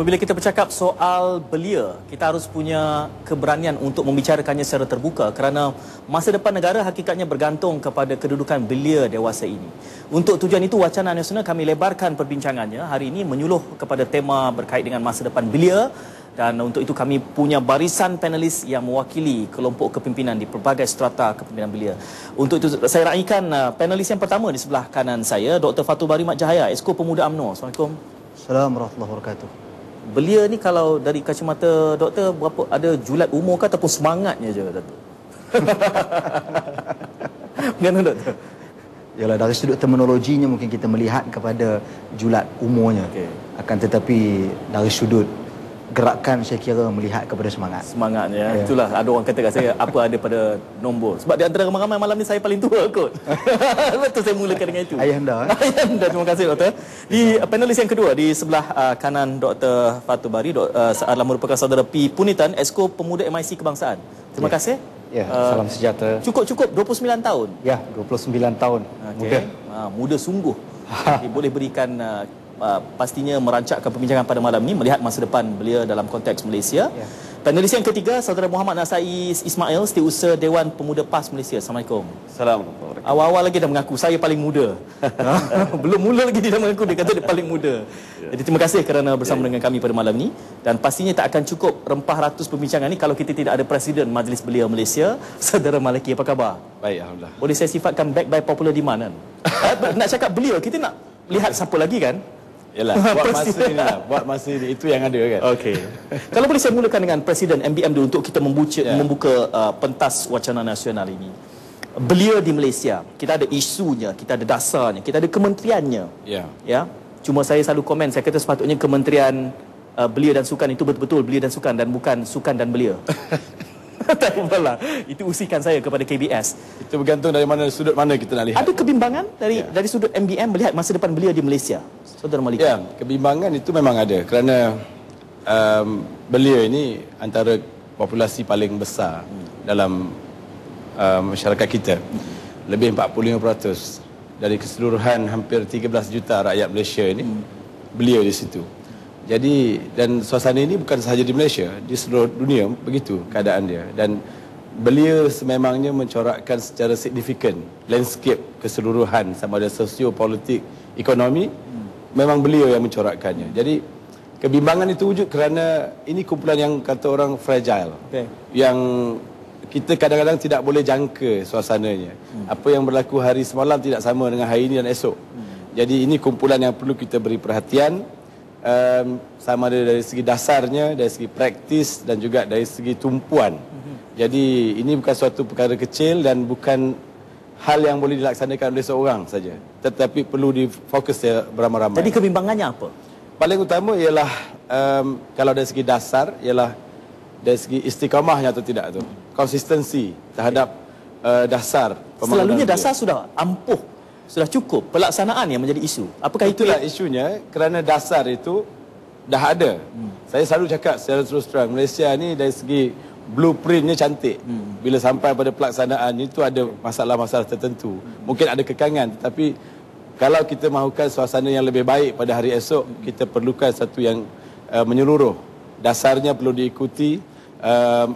Apabila kita bercakap soal belia, kita harus punya keberanian untuk membicarakannya secara terbuka kerana masa depan negara hakikatnya bergantung kepada kedudukan belia dewasa ini. Untuk tujuan itu, Wacana Nasional kami lebarkan perbincangannya hari ini menyuluh kepada tema berkait dengan masa depan belia, dan untuk itu kami punya barisan panelis yang mewakili kelompok kepimpinan di pelbagai strata kepimpinan belia. Untuk itu saya raikan panelis yang pertama di sebelah kanan saya, Dr. Fatul Bari Mat Jahaya, Esko Pemuda UMNO. Assalamualaikum. Assalamualaikum warahmatullahi wabarakatuh. Belia ni kalau dari kacamata doktor, berapa ada julat umur ke ataupun semangatnya je, Datuk? Bagaimana, Doktor? Yalah, dari sudut terminologinya mungkin kita melihat kepada julat umurnya. Okey. Akan tetapi dari sudut gerakan saya kira melihat kepada semangat. Semangatnya. Ya. Itulah ada orang kata kat saya, apa ada pada nombor. Sebab di antara ramai-ramai malam ni saya paling tua kot. Betul, saya mulakan dengan itu. Ayahanda. Ayahanda, terima kasih, Doktor. Di panelis yang kedua, di sebelah kanan Dr. Fatul Bari, adalah merupakan saudara P. Punitan, Esko Pemuda MIC Kebangsaan. Terima kasih. Ya, salam sejahtera. Cukup 29 tahun. Ya, 29 tahun. Okay. Muda sungguh. Boleh berikan pastinya merancakkan perbincangan pada malam ini melihat masa depan belia dalam konteks Malaysia. Ya. Panelis yang ketiga, saudara Muhammad Nasai Ismail, Setiausaha Dewan Pemuda PAS Malaysia. Assalamualaikum. Assalamualaikum. Awal-awal lagi dah mengaku saya paling muda. Belum mula lagi dia dah mengaku, dia kata dia paling muda. Jadi terima kasih kerana bersama dengan kami pada malam ini, dan pastinya tak akan cukup rempah ratus perbincangan ini kalau kita tidak ada Presiden Majlis Belia Malaysia, saudara Malaki. Apa khabar? Baik, alhamdulillah. Boleh saya sifatkan back by popular demand kan? Nak cakap belia, kita nak lihat siapa lagi kan? Yalah, buat masa ni lah. Buat masa ni, itu yang ada kan. Okey. Kalau boleh saya mulakan dengan Presiden MBM dulu untuk kita membuka pentas Wacana Nasional ini. Belia di Malaysia, kita ada isunya, kita ada dasarnya, kita ada kementeriannya. Ya. Ya. Cuma saya selalu komen, saya kata sepatutnya Kementerian Belia dan Sukan itu betul-betul belia dan sukan, dan bukan sukan dan belia. Tak apalah. Itu usikan saya kepada KBS. Itu bergantung dari mana, sudut mana kita nak lihat. Ada kebimbangan dari sudut MBM melihat masa depan belia di Malaysia, Saudara Malik? Ya, kebimbangan itu memang ada kerana belia ini antara populasi paling besar dalam masyarakat kita. Lebih 45% dari keseluruhan hampir 13 juta rakyat Malaysia ini belia di situ. Jadi, dan suasana ini bukan sahaja di Malaysia, di seluruh dunia begitu keadaan dia. Dan belia sememangnya mencorakkan secara signifikan landscape keseluruhan, sama ada sosio-politik, ekonomi, memang belia yang mencorakkannya. Jadi kebimbangan itu wujud kerana ini kumpulan yang kata orang fragile. Okay. Yang kita kadang-kadang tidak boleh jangka suasananya. Apa yang berlaku hari semalam tidak sama dengan hari ini dan esok. Jadi ini kumpulan yang perlu kita beri perhatian. Sama ada dari segi dasarnya, dari segi praktis dan juga dari segi tumpuan. Jadi ini bukan suatu perkara kecil dan bukan hal yang boleh dilaksanakan oleh seorang saja, tetapi perlu difokus beramai-ramai. Jadi kebimbangannya apa? Paling utama ialah kalau dari segi dasar ialah dari segi istiqamahnya atau tidak tu, konsistensi terhadap dasar. Selalunya dasar sudah ampuh, sudah cukup, pelaksanaan yang menjadi isu. Apakah itulah isunya? Kerana dasar itu dah ada. Saya selalu cakap secara terus terang, Malaysia ni dari segi blueprintnya cantik. Bila sampai pada pelaksanaan itu ada masalah-masalah tertentu. Mungkin ada kekangan, tetapi kalau kita mahukan suasana yang lebih baik pada hari esok, kita perlukan satu yang menyeluruh. Dasarnya perlu diikuti.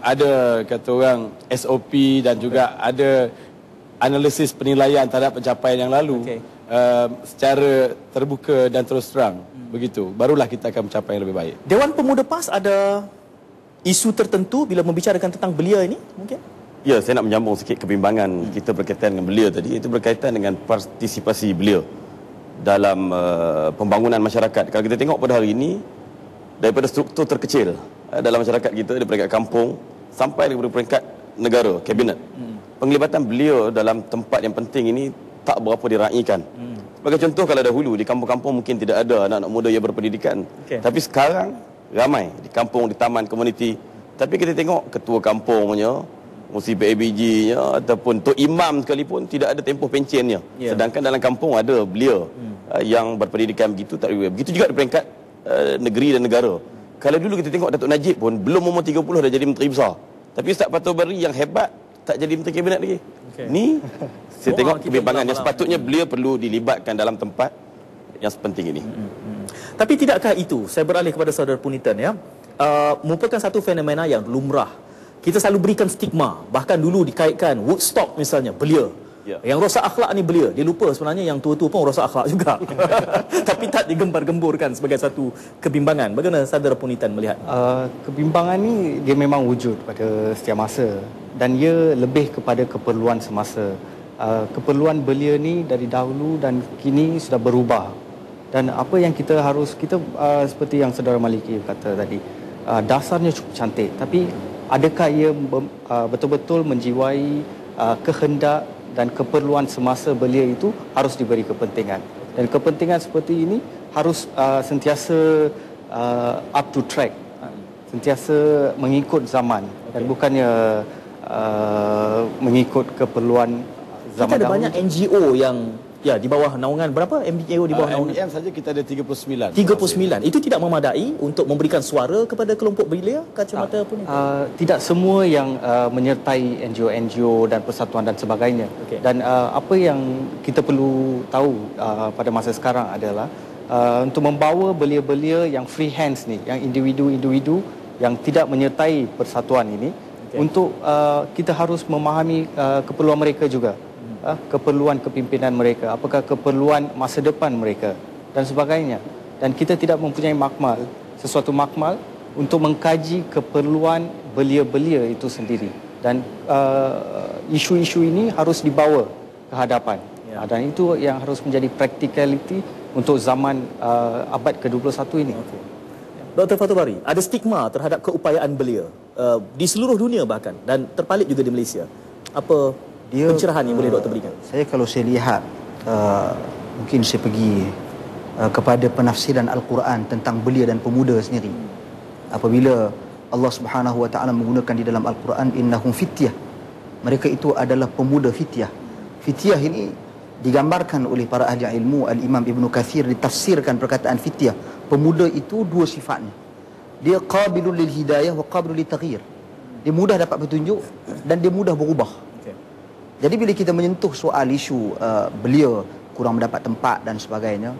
Ada kata orang SOP dan juga ada analisis penilaian terhadap pencapaian yang lalu. Secara terbuka dan terus terang. Begitu, barulah kita akan mencapai yang lebih baik. Dewan Pemuda PAS ada isu tertentu bila membicarakan tentang belia ini mungkin? Ya, saya nak menyambung sikit kebimbangan kita berkaitan dengan belia tadi. Itu berkaitan dengan partisipasi belia dalam pembangunan masyarakat. Kalau kita tengok pada hari ini, daripada struktur terkecil dalam masyarakat kita, dari peringkat kampung sampai kepada peringkat negara, kabinet, penglibatan belia dalam tempat yang penting ini tak berapa diraikan. Sebagai contoh, kalau dahulu di kampung-kampung mungkin tidak ada anak-anak muda yang berpendidikan. Tapi sekarang ramai di kampung, di taman komuniti. Tapi kita tengok ketua kampungnya, musi PABG-nya ataupun Tok Imam sekalipun tidak ada tempoh pensiunnya. Sedangkan dalam kampung ada belia yang berpendidikan begitu. Begitu juga di peringkat negeri dan negara. Kalau dulu kita tengok Datuk Najib pun belum umur 30 dah jadi menteri besar. Tapi Ustaz Fatul Bari yang hebat tak jadi menteri kabinet lagi. Ni saya tengok kebimbangan yang sepatutnya belia perlu dilibatkan dalam tempat yang sepenting ini. Tapi tidakkah itu, saya beralih kepada saudara Punitan ya, merupakan satu fenomena yang lumrah. Kita selalu berikan stigma, bahkan dulu dikaitkan Woodstock misalnya, belia. Ya. Yang rosak akhlak ni belia. Dia lupa sebenarnya yang tua-tua pun rosak akhlak juga. Tapi tak digembar-gemburkan sebagai satu kebimbangan. Bagaimana saudara Punitan melihat? Kebimbangan ni dia memang wujud pada setiap masa dan ia lebih kepada keperluan semasa. Keperluan belia ni dari dahulu dan kini sudah berubah. Dan apa yang kita harus, seperti yang saudara Maliki kata tadi, dasarnya cukup cantik. Tapi adakah ia betul-betul menjiwai kehendak dan keperluan semasa belia itu harus diberi kepentingan. Dan kepentingan seperti ini harus sentiasa up to track, sentiasa mengikut zaman dan bukannya mengikut keperluan zaman Kita ada dahulu. banyak NGO yang di bawah naungan, berapa NGO di bawah naungan? MBM saja kita ada 39. 39. Itu tidak memadai untuk memberikan suara kepada kelompok belia kacamata pun? Tidak semua yang menyertai NGO-NGO dan persatuan dan sebagainya. Okey. Dan apa yang kita perlu tahu pada masa sekarang adalah untuk membawa belia-belia yang free hands ni, yang individu-individu yang tidak menyertai persatuan ini, untuk kita harus memahami keperluan mereka juga. Keperluan kepimpinan mereka, apakah keperluan masa depan mereka dan sebagainya. Dan kita tidak mempunyai sesuatu makmal untuk mengkaji keperluan belia-belia itu sendiri. Dan isu-isu ini harus dibawa ke hadapan. Dan itu yang harus menjadi practicality untuk zaman abad ke-21 ini. Dr. Fatul Bari, ada stigma terhadap keupayaan belia di seluruh dunia bahkan, dan terpalit juga di Malaysia. Apa pencerahan yang boleh doktor berikan? Saya kalau saya lihat, mungkin saya pergi kepada penafsiran Al-Quran tentang belia dan pemuda sendiri. Apabila Allah Subhanahu Wa Taala menggunakan di dalam Al-Quran, innahum fityah, mereka itu adalah pemuda fityah. Fityah ini digambarkan oleh para ahli ilmu. Al-Imam Ibn Kathir ditafsirkan perkataan fityah, pemuda itu dua sifatnya. Dia qabilul lil hidayah wa qabilul lit taghyir. Dia mudah dapat petunjuk dan dia mudah berubah. Jadi bila kita menyentuh soal isu belia kurang mendapat tempat dan sebagainya,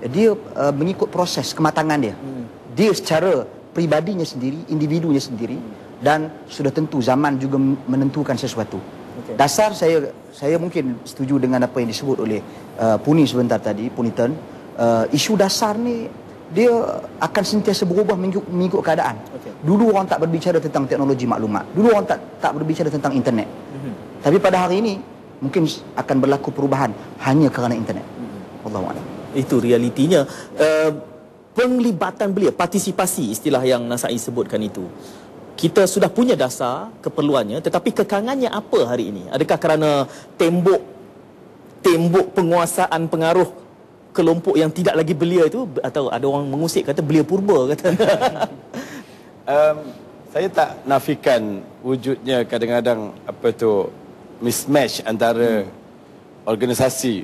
dia mengikut proses kematangan dia. Dia secara pribadinya sendiri, individunya sendiri, dan sudah tentu zaman juga menentukan sesuatu. Dasar saya mungkin setuju dengan apa yang disebut oleh Puni sebentar tadi, Punitan. Isu dasar ni dia akan sentiasa berubah mengikut keadaan. Dulu orang tak berbicara tentang teknologi maklumat. Dulu orang tak berbicara tentang internet. Tapi pada hari ini mungkin akan berlaku perubahan hanya kerana internet. Wallahu a'lam. Itu realitinya. Penglibatan belia, partisipasi, istilah yang Nasai sebutkan itu. Kita sudah punya dasar keperluannya, tetapi kekangannya apa hari ini? Adakah kerana tembok penguasaan pengaruh kelompok yang tidak lagi belia itu, atau ada orang mengusik kata belia purba kata? Saya tak nafikan wujudnya kadang-kadang mismatch antara organisasi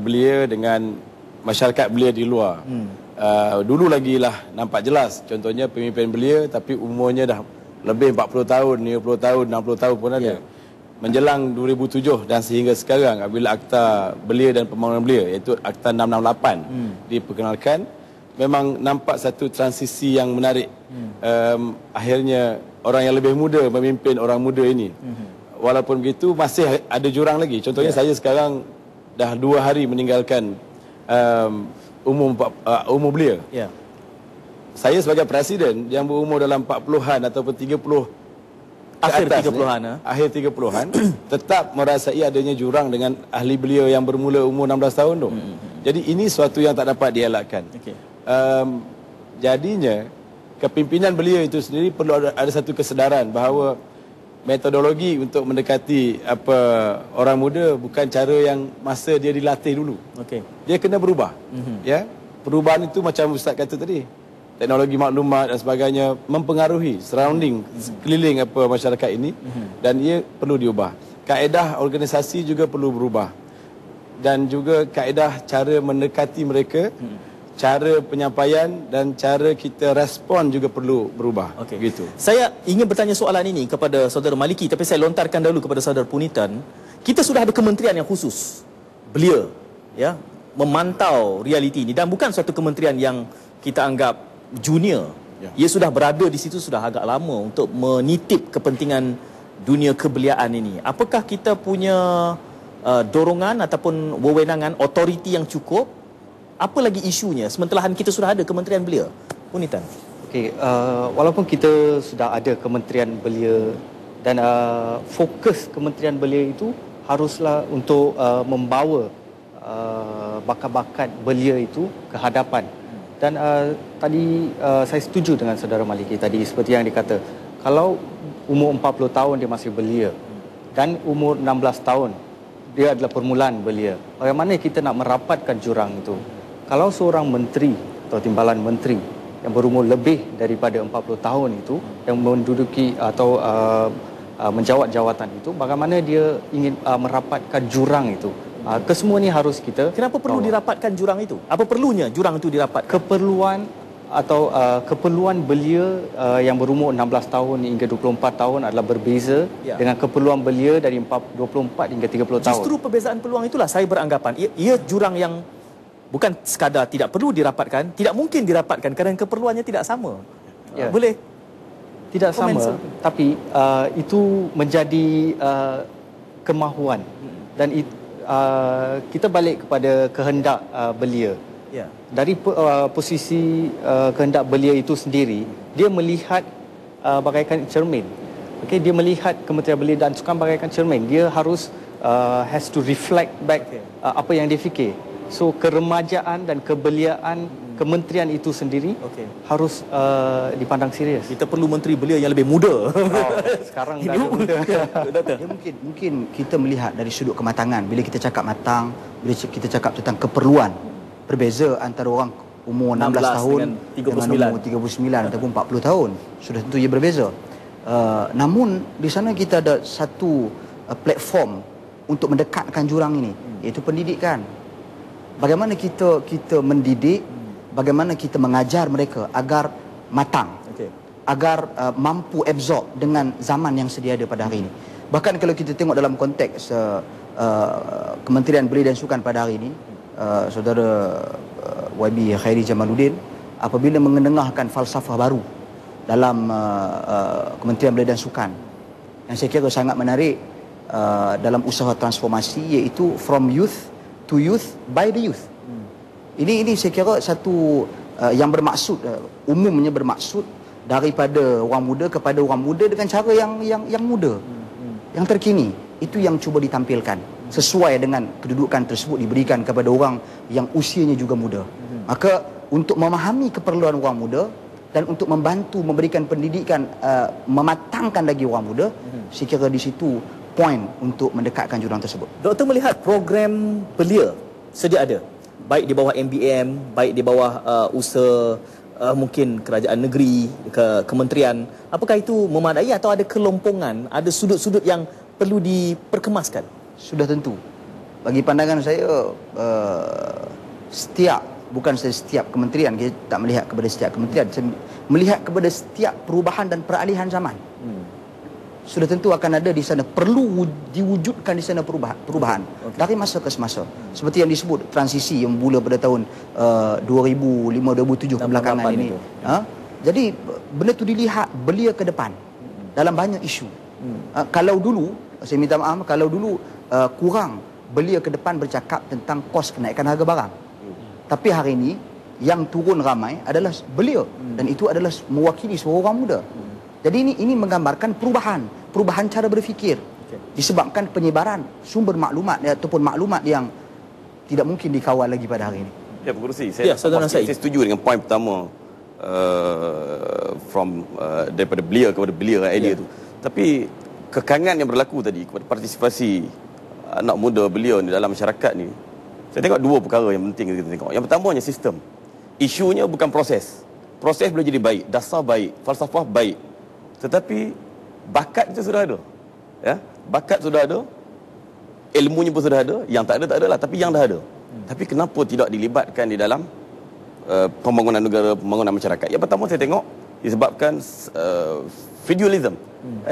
belia dengan masyarakat belia di luar. Dulu lagi lah nampak jelas, contohnya pemimpin belia tapi umurnya dah lebih 40 tahun, 50 tahun, 60 tahun pun ada. Menjelang 2007 dan sehingga sekarang, apabila Akta Belia dan Pembangunan Belia, iaitu Akta 668 diperkenalkan, memang nampak satu transisi yang menarik. Akhirnya orang yang lebih muda memimpin orang muda ini. Walaupun begitu masih ada jurang lagi. Contohnya saya sekarang dah 2 hari meninggalkan umur belia. Saya sebagai presiden yang berumur dalam 40-an ataupun 30 akhir atas, 30-an akhir 30-an tetap merasai adanya jurang dengan ahli belia yang bermula umur 16 tahun tu. Jadi ini suatu yang tak dapat dielakkan. Jadinya kepimpinan belia itu sendiri perlu ada satu kesedaran bahawa metodologi untuk mendekati orang muda bukan cara yang masa dia dilatih dulu. Dia kena berubah. Ya, perubahan itu macam Ustaz kata tadi, teknologi maklumat dan sebagainya mempengaruhi surrounding sekeliling masyarakat ini, dan ia perlu diubah. Kaedah organisasi juga perlu berubah, dan juga kaedah cara mendekati mereka, cara penyampaian dan cara kita respon juga perlu berubah. Gitu. Saya ingin bertanya soalan ini kepada saudara Maliki, tapi saya lontarkan dahulu kepada saudara Punitan. Kita sudah ada kementerian yang khusus belia, ya. memantau realiti ini, dan bukan suatu kementerian yang kita anggap junior. Ia sudah berada di situ sudah agak lama untuk menitip kepentingan dunia kebeliaan ini. Apakah kita punya dorongan ataupun wewenangan, otoriti yang cukup? Apa lagi isunya sementara kita sudah ada Kementerian Belia? Punitan. Okey, walaupun kita sudah ada Kementerian Belia dan fokus Kementerian Belia itu haruslah untuk membawa bakat-bakat belia itu ke hadapan. Dan tadi saya setuju dengan saudara Maliki tadi, seperti yang dikata, kalau umur 40 tahun dia masih belia dan umur 16 tahun dia adalah permulaan belia, bagaimana kita nak merapatkan jurang itu? Kalau seorang menteri atau timbalan menteri yang berumur lebih daripada 40 tahun itu yang menduduki atau menjawat jawatan itu, bagaimana dia ingin merapatkan jurang itu? Kesemua ni harus kita. Kenapa perlu dirapatkan jurang itu? Apa perlunya jurang itu dirapatkan? Keperluan atau keperluan belia yang berumur 16 tahun hingga 24 tahun adalah berbeza dengan keperluan belia dari 24 hingga 30 tahun. Justru perbezaan peluang itulah saya beranggapan ia jurang yang bukan sekadar tidak perlu dirapatkan, tidak mungkin dirapatkan kerana keperluannya tidak sama. Boleh tidak sama, tapi itu menjadi kemahuan dan kita balik kepada kehendak belia. Dari posisi kehendak belia itu sendiri, dia melihat bagaikan cermin. Okey, dia melihat Kementerian Belia dan Sukan bagaikan cermin. Dia harus has to reflect back apa yang dia fikir. So keremajaan dan kebeliaan kementerian itu sendiri harus dipandang serius. Kita perlu menteri belia yang lebih muda. Sekarang dah ada muda. Dia mungkin kita melihat dari sudut kematangan. Bila kita cakap matang, bila kita cakap tentang keperluan, berbeza antara orang umur 16 tahun dengan umur 39 ataupun 40 tahun. Sudah tentu ia berbeza. Namun di sana kita ada satu platform untuk mendekatkan jurang ini, iaitu pendidikan. Bagaimana kita mendidik, bagaimana kita mengajar mereka agar matang, agar mampu absorb dengan zaman yang sedia ada pada hari ini. Bahkan kalau kita tengok dalam konteks Kementerian Belia dan Sukan pada hari ini, saudara YB Khairi Jamaluddin apabila mengendengahkan falsafah baru dalam Kementerian Belia dan Sukan yang saya kira sangat menarik dalam usaha transformasi, iaitu from youth to youth by the youth. Ini saya kira satu yang bermaksud, umumnya bermaksud daripada orang muda kepada orang muda dengan cara yang muda, yang terkini. Itu yang cuba ditampilkan sesuai dengan kedudukan tersebut diberikan kepada orang yang usianya juga muda. Maka untuk memahami keperluan orang muda dan untuk membantu memberikan pendidikan, mematangkan lagi orang muda, saya kira di situ poin untuk mendekatkan jurang tersebut. Doktor melihat program belia sedia ada, baik di bawah MBM, baik di bawah usaha mungkin kerajaan negeri, kementerian. Apakah itu memadai atau ada kelompongan, ada sudut-sudut yang perlu diperkemaskan? Sudah tentu. Bagi pandangan saya, bukan setiap kementerian, kita tak melihat kepada setiap kementerian, melihat kepada setiap perubahan dan peralihan zaman. Sudah tentu akan ada di sana, perlu diwujudkan di sana perubahan dari masa ke semasa. Seperti yang disebut transisi yang bermula pada tahun 2005-2007 kebelakangan ini. Jadi benda itu dilihat belia ke depan dalam banyak isu. Kalau dulu, saya minta maaf, kalau dulu kurang belia ke depan bercakap tentang kos kenaikan harga barang. Tapi hari ini yang turun ramai adalah belia, dan itu adalah mewakili seorang orang muda. Jadi ini menggambarkan perubahan cara berfikir, disebabkan penyebaran sumber maklumat ataupun maklumat yang tidak mungkin dikawal lagi pada hari ini. Ya, Pengerusi, saya setuju dengan poin pertama daripada belia kepada belia idea tu. Tapi kekangan yang berlaku tadi kepada partisipasi anak muda belia ni dalam masyarakat ni, saya tengok dua perkara yang penting kita tengok. Yang pertamanya sistem. Isunya bukan proses. Proses boleh jadi baik, dasar baik, falsafah baik. Tetapi bakat itu sudah ada. Ya, bakat sudah ada. Ilmunya pun sudah ada. Yang tak ada lah, tapi yang dah ada. Tapi kenapa tidak dilibatkan di dalam pembangunan negara, pembangunan masyarakat? Yang pertama saya tengok disebabkan feudalism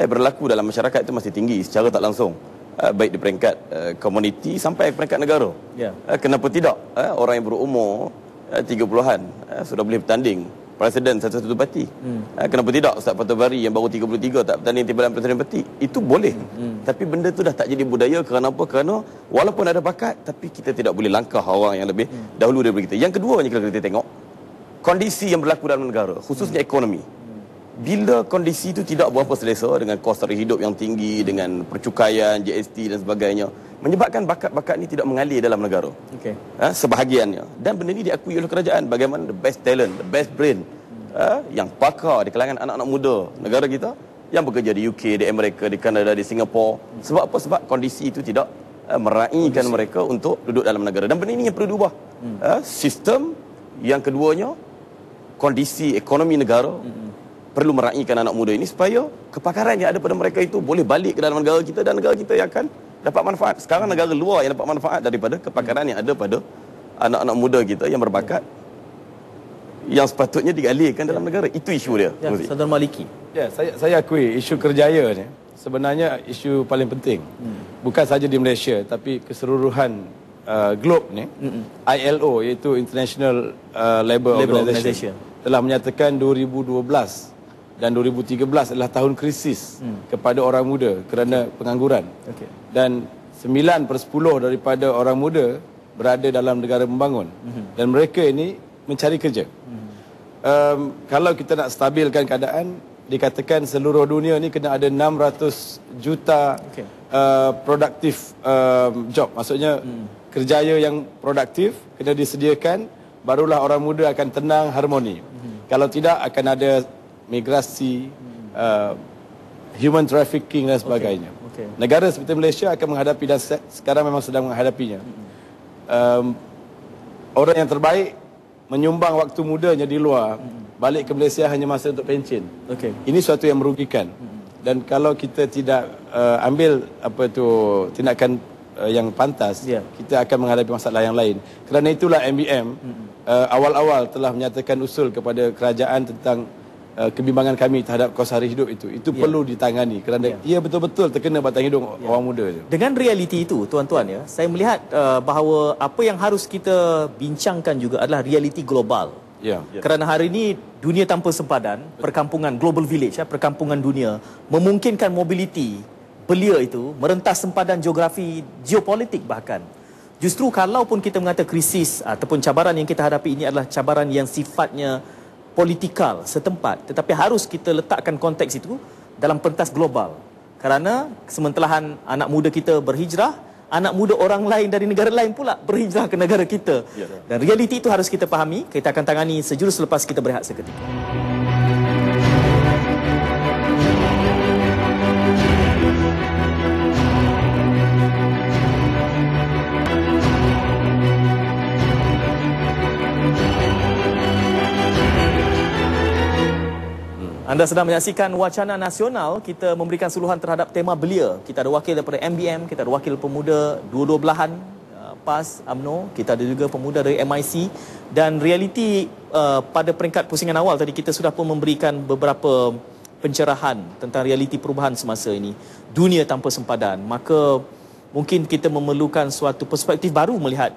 berlaku dalam masyarakat itu masih tinggi secara tak langsung. baik di peringkat komuniti sampai peringkat negara. Ya. Kenapa tidak orang yang berumur 30-an sudah boleh bertanding presiden satu-satu parti. Kenapa tidak Ustaz Fatul Bari yang baru 33 tak bertanding timbalan presiden parti? Itu boleh. Tapi benda tu dah tak jadi budaya. Kerana apa? Kerana walaupun ada bakat, tapi kita tidak boleh langkah orang yang lebih dahulu daripada kita. Yang keduanya, kalau kita tengok kondisi yang berlaku dalam negara, khususnya ekonomi. Bila kondisi itu tidak berapa selesa dengan kos tarikh hidup yang tinggi, dengan percukaian, GST dan sebagainya, menyebabkan bakat-bakat ni tidak mengalir dalam negara. Okey. Sebahagiannya. Dan benda ni diakui oleh kerajaan. Bagaimana the best talent, the best brain, yang pakar di kalangan anak-anak muda negara kita, yang bekerja di UK, di Amerika, di Kanada, di Singapura. Sebab apa? Sebab kondisi itu tidak meraihkan mereka untuk duduk dalam negara. Dan benda ini yang perlu diubah. Sistem. Yang keduanya, kondisi ekonomi negara perlu meraihkan anak muda ini supaya kepakaran yang ada pada mereka itu boleh balik ke dalam negara kita, dan negara kita yang akan dapat manfaat. Sekarang negara luar yang dapat manfaat daripada kepakaran yang ada pada anak-anak muda kita yang berbakat, yang sepatutnya digalirkan dalam negara. Itu isu dia. Ya, Saudara Maliki. Ya, saya akui isu kerjaya ni sebenarnya isu paling penting. Bukan saja di Malaysia, tapi keseluruhan globe ni. ILO, iaitu International Labour Organization, telah menyatakan 2012 dan 2013 adalah tahun krisis kepada orang muda kerana pengangguran. Okey. Dan 9/10 daripada orang muda berada dalam negara pembangun. Dan mereka ini mencari kerja. Kalau kita nak stabilkan keadaan, dikatakan seluruh dunia ni kena ada 600 juta produktif job. Maksudnya kerjaya yang produktif kena disediakan, barulah orang muda akan tenang, harmoni. Kalau tidak, akan ada migrasi, human trafficking dan sebagainya. Negara seperti Malaysia akan menghadapi, dan sekarang memang sedang menghadapinya. Orang yang terbaik menyumbang waktu mudanya di luar, balik ke Malaysia hanya masa untuk pencen. Ini suatu yang merugikan. Dan kalau kita tidak ambil tindakan yang pantas, kita akan menghadapi masalah yang lain. Kerana itulah MBM awal-awal telah menyatakan usul kepada kerajaan tentang kebimbangan kami terhadap kos hari hidup itu. Itu perlu ditangani kerana ia betul-betul terkena batang hidung orang muda itu. Dengan realiti itu, tuan-tuan, ya, saya melihat bahawa apa yang harus kita bincangkan juga adalah realiti global. Kerana hari ini dunia tanpa sempadan, perkampungan global village, perkampungan dunia, memungkinkan mobiliti belia itu merentas sempadan geografi, geopolitik bahkan. Justru kalaupun kita mengata krisis ataupun cabaran yang kita hadapi ini adalah cabaran yang sifatnya politikal setempat, tetapi harus kita letakkan konteks itu dalam pentas global. Kerana sementelahan anak muda kita berhijrah, anak muda orang lain dari negara lain pula berhijrah ke negara kita. Dan realiti itu harus kita fahami. Kita akan tangani sejurus selepas kita berehat seketika. Anda sedang menyaksikan Wacana Nasional. Kita memberikan suluhan terhadap tema belia. Kita ada wakil daripada MBM, kita ada wakil pemuda dua-dua belahan, PAS, UMNO, kita ada juga pemuda dari MIC. Dan realiti pada peringkat pusingan awal tadi kita sudah pun memberikan beberapa pencerahan tentang realiti perubahan semasa ini. Dunia tanpa sempadan. Maka mungkin kita memerlukan suatu perspektif baru melihat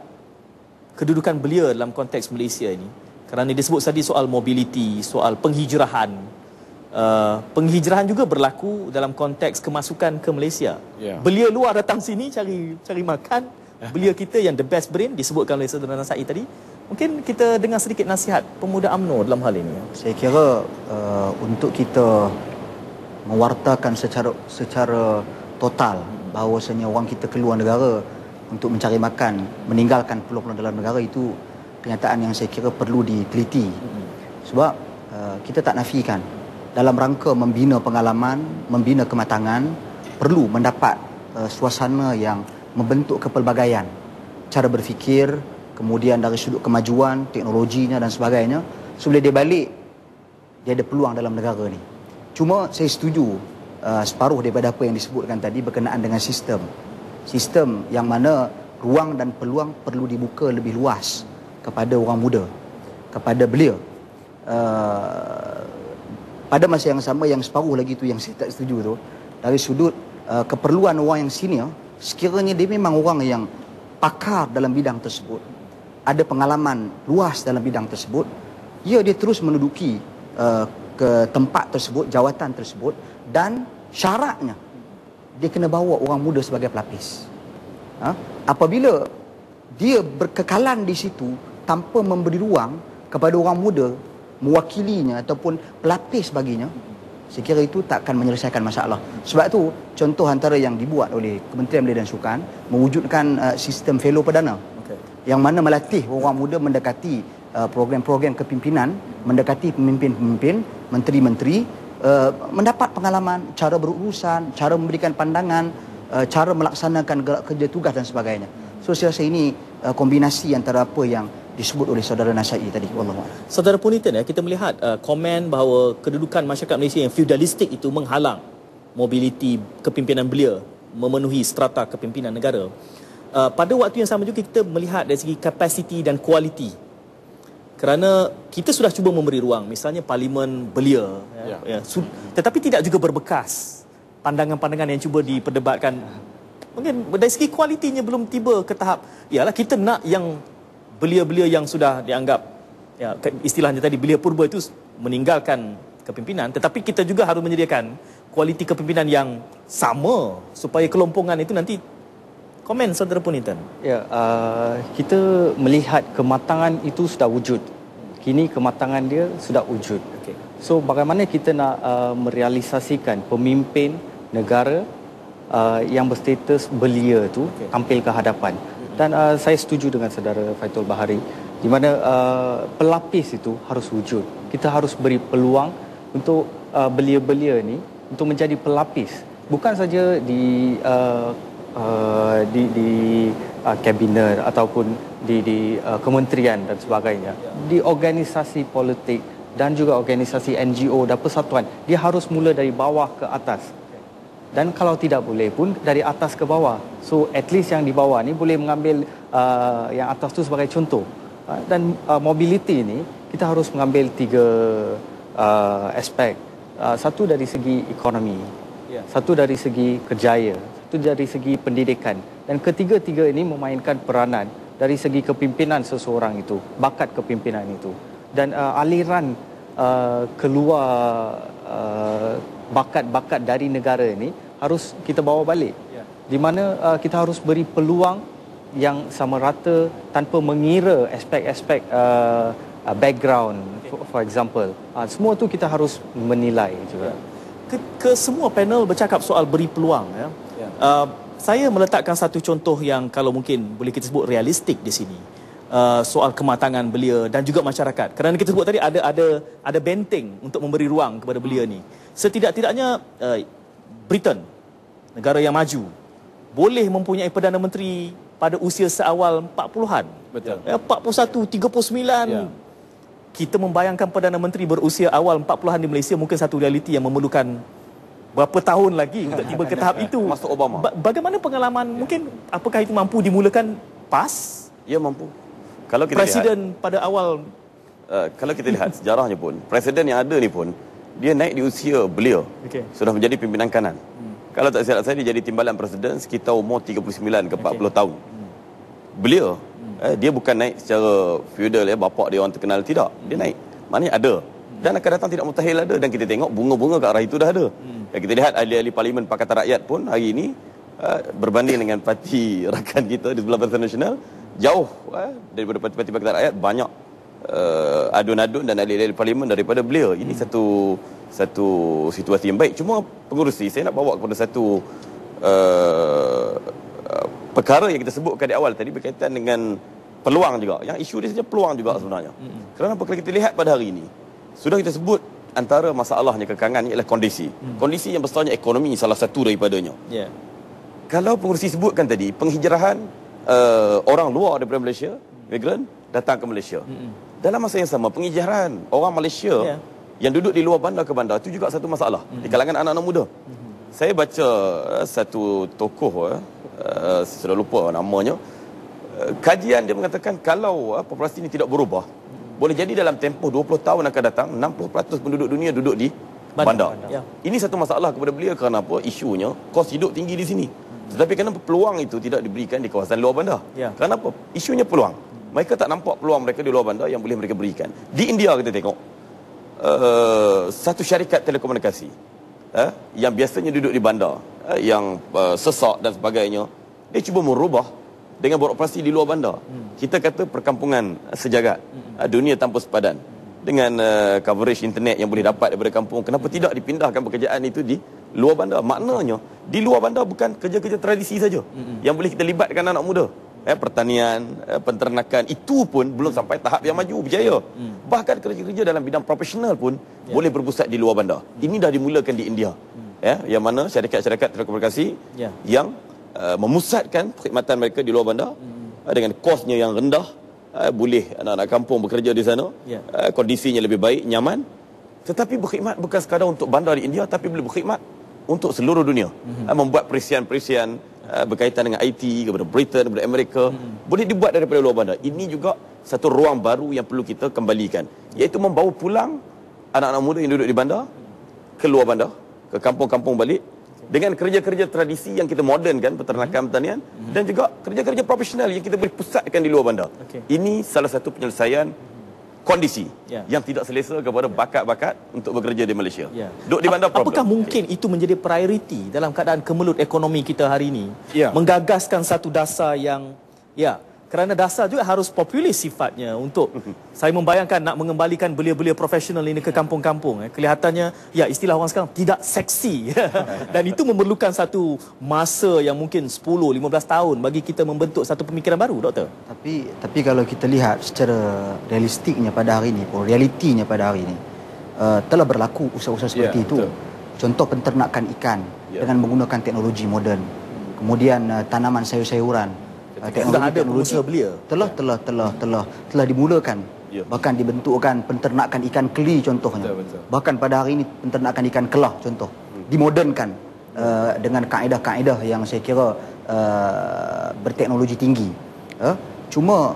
kedudukan belia dalam konteks Malaysia ini. Kerana disebut tadi soal mobiliti, soal penghijrahan. Penghijrahan juga berlaku dalam konteks kemasukan ke Malaysia. Belia luar datang sini cari makan. Belia kita yang the best brain disebutkan oleh Saudara Nasai tadi. Mungkin kita dengar sedikit nasihat pemuda UMNO dalam hal ini. Saya kira untuk kita mewartakan secara total bahawasanya orang kita keluar negara untuk mencari makan, meninggalkan peluang-peluang dalam negara, itu kenyataan yang saya kira perlu diteliti. Sebab kita tak nafikan dalam rangka membina pengalaman, membina kematangan, perlu mendapat suasana yang membentuk kepelbagaian, cara berfikir, kemudian dari sudut kemajuan, teknologinya dan sebagainya. Sebelum dia balik, dia ada peluang dalam negara ni. Cuma saya setuju separuh daripada apa yang disebutkan tadi berkenaan dengan sistem. Sistem yang mana ruang dan peluang perlu dibuka lebih luas kepada orang muda, kepada belia. Pada masa yang sama, yang separuh lagi tu yang saya tak setuju tu, dari sudut keperluan orang yang senior, sekiranya dia memang orang yang pakar dalam bidang tersebut, ada pengalaman luas dalam bidang tersebut, ya dia terus menduduki ke tempat tersebut, jawatan tersebut, dan syaratnya dia kena bawa orang muda sebagai pelapis. Apabila dia berkekalan di situ tanpa memberi ruang kepada orang muda mewakilinya ataupun pelapis baginya, saya kira itu tak akan menyelesaikan masalah. Sebab tu contoh antara yang dibuat oleh Kementerian Belia dan Sukan mewujudkan sistem fellow perdana, yang mana melatih orang muda mendekati program-program kepimpinan, mendekati pemimpin-pemimpin, menteri-menteri, mendapat pengalaman cara berurusan, cara memberikan pandangan, cara melaksanakan gerak kerja tugas dan sebagainya. So saya rasa ini kombinasi antara apa yang disebut oleh saudara Nasai tadi. Wallahualam. Saudara Punitan, kita melihat komen bahawa kedudukan masyarakat Malaysia yang feudalistik itu menghalang mobiliti kepimpinan belia memenuhi strata kepimpinan negara. Pada waktu yang sama juga kita melihat dari segi kapasiti dan kualiti. Kerana kita sudah cuba memberi ruang, misalnya Parlimen Belia, tetapi tidak juga berbekas pandangan-pandangan yang cuba diperdebatkan. Mungkin dari segi kualitinya belum tiba ke tahap, ialah kita nak yang belia-belia yang sudah dianggap, istilahnya tadi belia purba itu meninggalkan kepimpinan, tetapi kita juga harus menyediakan kualiti kepimpinan yang sama supaya kelompongan itu nanti. Komen saudara Punitan. Kita melihat kematangan itu sudah wujud. Kini kematangan dia sudah wujud. So bagaimana kita nak merealisasikan pemimpin negara yang berstatus belia tu tampil ke hadapan. Dan saya setuju dengan saudara Faithul Bahari di mana pelapis itu harus wujud. Kita harus beri peluang untuk belia-belia ni untuk menjadi pelapis, bukan saja di kabinet ataupun di kementerian dan sebagainya, di organisasi politik dan juga organisasi NGO dan persatuan. Dia harus mula dari bawah ke atas, dan kalau tidak boleh pun dari atas ke bawah. So at least yang di bawah ni boleh mengambil yang atas tu sebagai contoh. Dan mobility ni kita harus mengambil 3 aspek. Satu dari segi ekonomi, satu dari segi kerjaya, satu dari segi pendidikan, dan ketiga-tiga ini memainkan peranan dari segi kepimpinan seseorang itu, bakat kepimpinan itu, dan aliran keluar bakat-bakat dari negara ini harus kita bawa balik, di mana kita harus beri peluang yang sama rata tanpa mengira aspek-aspek background, for example. Semua tu kita harus menilai juga. Ke semua panel bercakap soal beri peluang, saya meletakkan satu contoh yang kalau mungkin boleh kita sebut realistik di sini, soal kematangan belia dan juga masyarakat. Kerana kita sebut tadi ada benteng untuk memberi ruang kepada belia ni. Setidak-tidaknya Britain, negara yang maju, boleh mempunyai Perdana Menteri pada usia seawal 40-an. Betul. 41, 39. Kita membayangkan Perdana Menteri berusia awal 40-an di Malaysia mungkin satu realiti yang memerlukan berapa tahun lagi untuk tiba ke tahap itu. Masuk Obama. Bagaimana pengalaman, mungkin apakah itu mampu dimulakan PAS? Ya, mampu. Kalau kita Presiden lihat, pada awal kalau kita lihat sejarahnya pun, presiden yang ada ni pun dia naik di usia belia. Sudah menjadi pimpinan kanan. Kalau tak silap saya, dia jadi timbalan presiden sekitar umur 39 ke 40 tahun. Belia, dia bukan naik secara feudal, bapak dia orang terkenal, tidak. Dia naik, maknanya ada. Dan akan datang tidak mustahil ada. Dan kita tengok bunga-bunga ke arah itu dah ada. Dan kita lihat ahli-ahli Parlimen Pakatan Rakyat pun hari ini berbanding dengan parti rakan kita di sebelah Barisan Nasional, jauh daripada parti-parti Pakatan Rakyat, banyak adun-adun dan ahli-ahli Parlimen daripada belia. Ini satu situasi yang baik. Cuma pengurusi, saya nak bawa kepada satu perkara yang kita sebutkan di awal tadi berkaitan dengan peluang juga. Yang isu dia saja peluang juga sebenarnya. Kerana kalau kita lihat pada hari ini, sudah kita sebut antara masalahnya kekangan ialah kondisi. Kondisi yang besarnya ekonomi salah satu daripadanya. Kalau pengurusi sebutkan tadi, penghijrahan orang luar daripada Malaysia, migran datang ke Malaysia. Dalam masa yang sama, penghijrahan orang Malaysia yang duduk di luar bandar ke bandar itu juga satu masalah di kalangan anak-anak muda. Saya baca satu tokoh, saya sudah lupa namanya, kajian dia mengatakan kalau populasi ini tidak berubah, boleh jadi dalam tempoh 20 tahun akan datang 60% penduduk dunia duduk di bandar. Ini satu masalah kepada belia. Kerana apa? Isunya kos hidup tinggi di sini. Tetapi kenapa peluang itu tidak diberikan di kawasan luar bandar? Ya. Kenapa? Isunya peluang. Mereka tak nampak peluang mereka di luar bandar yang boleh mereka berikan. Di India kita tengok, satu syarikat telekomunikasi yang biasanya duduk di bandar, yang sesak dan sebagainya, dia cuba merubah dengan beroperasi di luar bandar. Kita kata perkampungan sejagat, dunia tanpa sepadan. Dengan coverage internet yang boleh dapat daripada kampung, kenapa tidak dipindahkan pekerjaan itu di luar bandar? Maknanya di luar bandar bukan kerja-kerja tradisi saja yang boleh kita libatkan anak muda. Pertanian, penternakan, itu pun belum sampai tahap yang maju, berjaya. Bahkan kerja-kerja dalam bidang profesional pun boleh berpusat di luar bandar. Ini dah dimulakan di India. Yang mana syarikat-syarikat telekomunikasi yang memusatkan perkhidmatan mereka di luar bandar dengan kosnya yang rendah, boleh anak-anak kampung bekerja di sana, kondisinya lebih baik, nyaman, tetapi berkhidmat bukan sekadar untuk bandar di India, tapi boleh berkhidmat untuk seluruh dunia. Membuat perisian-perisian berkaitan dengan IT kepada Britain, kepada Amerika, boleh dibuat daripada luar bandar. Ini juga satu ruang baru yang perlu kita kembalikan, iaitu membawa pulang anak-anak muda yang duduk di bandar ke luar bandar, ke kampung-kampung balik, dengan kerja-kerja tradisi yang kita modernkan, peternakan, pertanian, dan juga kerja-kerja profesional yang kita boleh pusatkan di luar bandar. Ini salah satu penyelesaian kondisi yang tidak selesa kepada bakat-bakat untuk bekerja di Malaysia. Duduk di bandar problem. Apakah mungkin itu menjadi prioriti dalam keadaan kemelut ekonomi kita hari ini? Menggagaskan satu dasar yang kerana dasar juga harus populis sifatnya untuk saya membayangkan nak mengembalikan belia-belia profesional ini ke kampung-kampung. Kelihatannya istilah orang sekarang tidak seksi. Dan itu memerlukan satu masa yang mungkin 10-15 tahun bagi kita membentuk satu pemikiran baru, Doktor. Tapi kalau kita lihat secara realistiknya pada hari ini, realitinya pada hari ini, telah berlaku usaha-usaha seperti itu. Betul. Contoh penternakan ikan dengan menggunakan teknologi moden. Kemudian tanaman sayur-sayuran. Teknologi belia telah dimulakan. Bahkan dibentukkan penternakan ikan keli contohnya. Betul. Bahkan pada hari ini penternakan ikan kelah contoh. Dimodernkan dengan kaedah-kaedah yang saya kira berteknologi tinggi. Cuma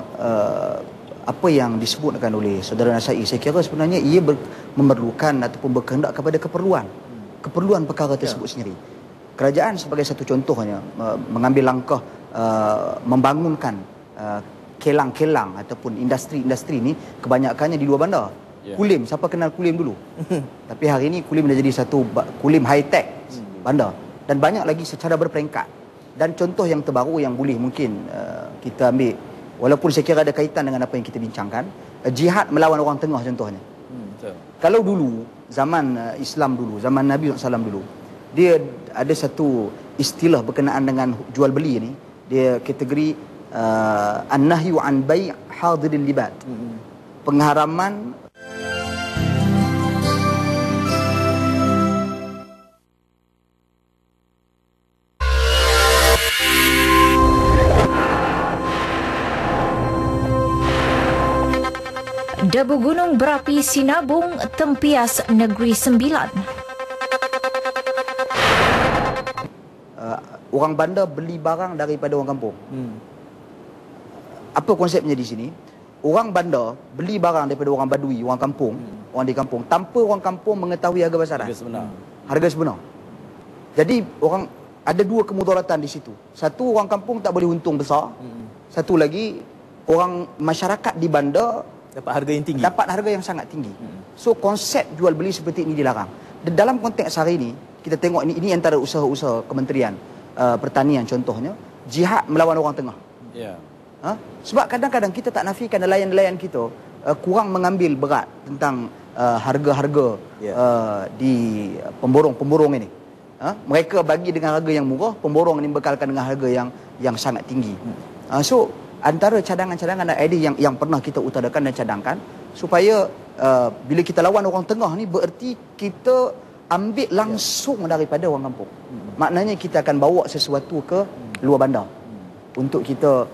apa yang disebutkan oleh saudara Nasai, saya kira sebenarnya ia memerlukan ataupun berkehendak kepada keperluan perkara tersebut sendiri. Kerajaan sebagai satu contohnya mengambil langkah membangunkan kelang-kelang ataupun industri-industri ini kebanyakannya di luar bandar. Kulim, siapa kenal Kulim dulu? Tapi hari ini Kulim dah jadi satu Kulim high-tech bandar. Dan banyak lagi secara berperingkat. Dan contoh yang terbaru yang boleh mungkin kita ambil, walaupun saya kira ada kaitan dengan apa yang kita bincangkan, jihad melawan orang tengah contohnya. Kalau dulu, zaman Islam dulu, zaman Nabi SAW dulu, dia ada satu istilah berkenaan dengan jual beli ni, dia kategori an-nahyu an bai' hadiril libad. Pengharaman Debu gunung berapi sinabung tempias Negeri Sembilan. Orang bandar beli barang daripada orang kampung. Apa konsepnya di sini? Orang bandar beli barang daripada orang badui, orang kampung, orang di kampung, tanpa orang kampung mengetahui harga pasaran. Harga sebenar. Jadi orang ada dua kemudaratan di situ. Satu, orang kampung tak boleh untung besar. Satu lagi, orang masyarakat di bandar dapat harga yang tinggi. Dapat harga yang sangat tinggi. So konsep jual beli seperti ini dilarang. Dan dalam konteks hari ini, kita tengok ini antara usaha-usaha kementerian pertanian contohnya, jihad melawan orang tengah. Sebab kadang-kadang kita tak nafikan nelayan-nelayan kita kurang mengambil berat tentang harga-harga di pemborong-pemborong ini. Mereka bagi dengan harga yang murah, pemborong ini bekalkan dengan harga yang sangat tinggi. So antara cadangan-cadangan dan idea yang pernah kita utarakan dan cadangkan, supaya bila kita lawan orang tengah ni, bererti kita ambil langsung daripada orang kampung. Maknanya kita akan bawa sesuatu ke luar bandar untuk kita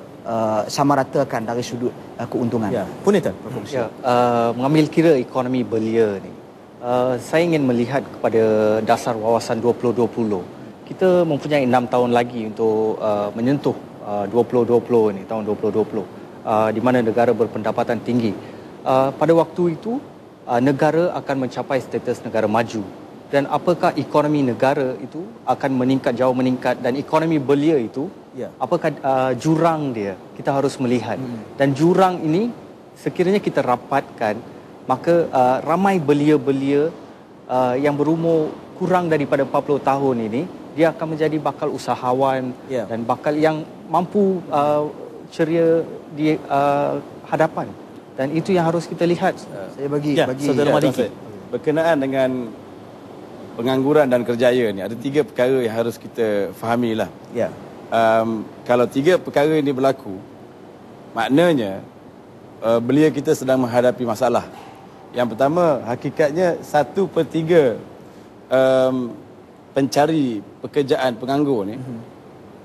samaratakan dari sudut keuntungan. Puniten. Mengambil kira ekonomi belia ni, saya ingin melihat kepada dasar wawasan 2020. Kita mempunyai 6 tahun lagi untuk menyentuh 2020 ni, tahun 2020, di mana negara berpendapatan tinggi. Pada waktu itu negara akan mencapai status negara maju, dan apakah ekonomi negara itu akan meningkat, jauh meningkat, dan ekonomi belia itu apakah jurang dia, kita harus melihat. Dan jurang ini sekiranya kita rapatkan, maka ramai belia-belia yang berumur kurang daripada 40 tahun ini, dia akan menjadi bakal usahawan dan bakal yang mampu ceria di hadapan. Dan itu yang harus kita lihat. Saya bagi Saudara Maliki. Berkenaan dengan pengangguran dan kerjaya ni, ada 3 perkara yang harus kita fahami lah. Kalau 3 perkara ini berlaku, maknanya belia kita sedang menghadapi masalah. Yang pertama, hakikatnya 1/3 pencari pekerjaan penganggur ni,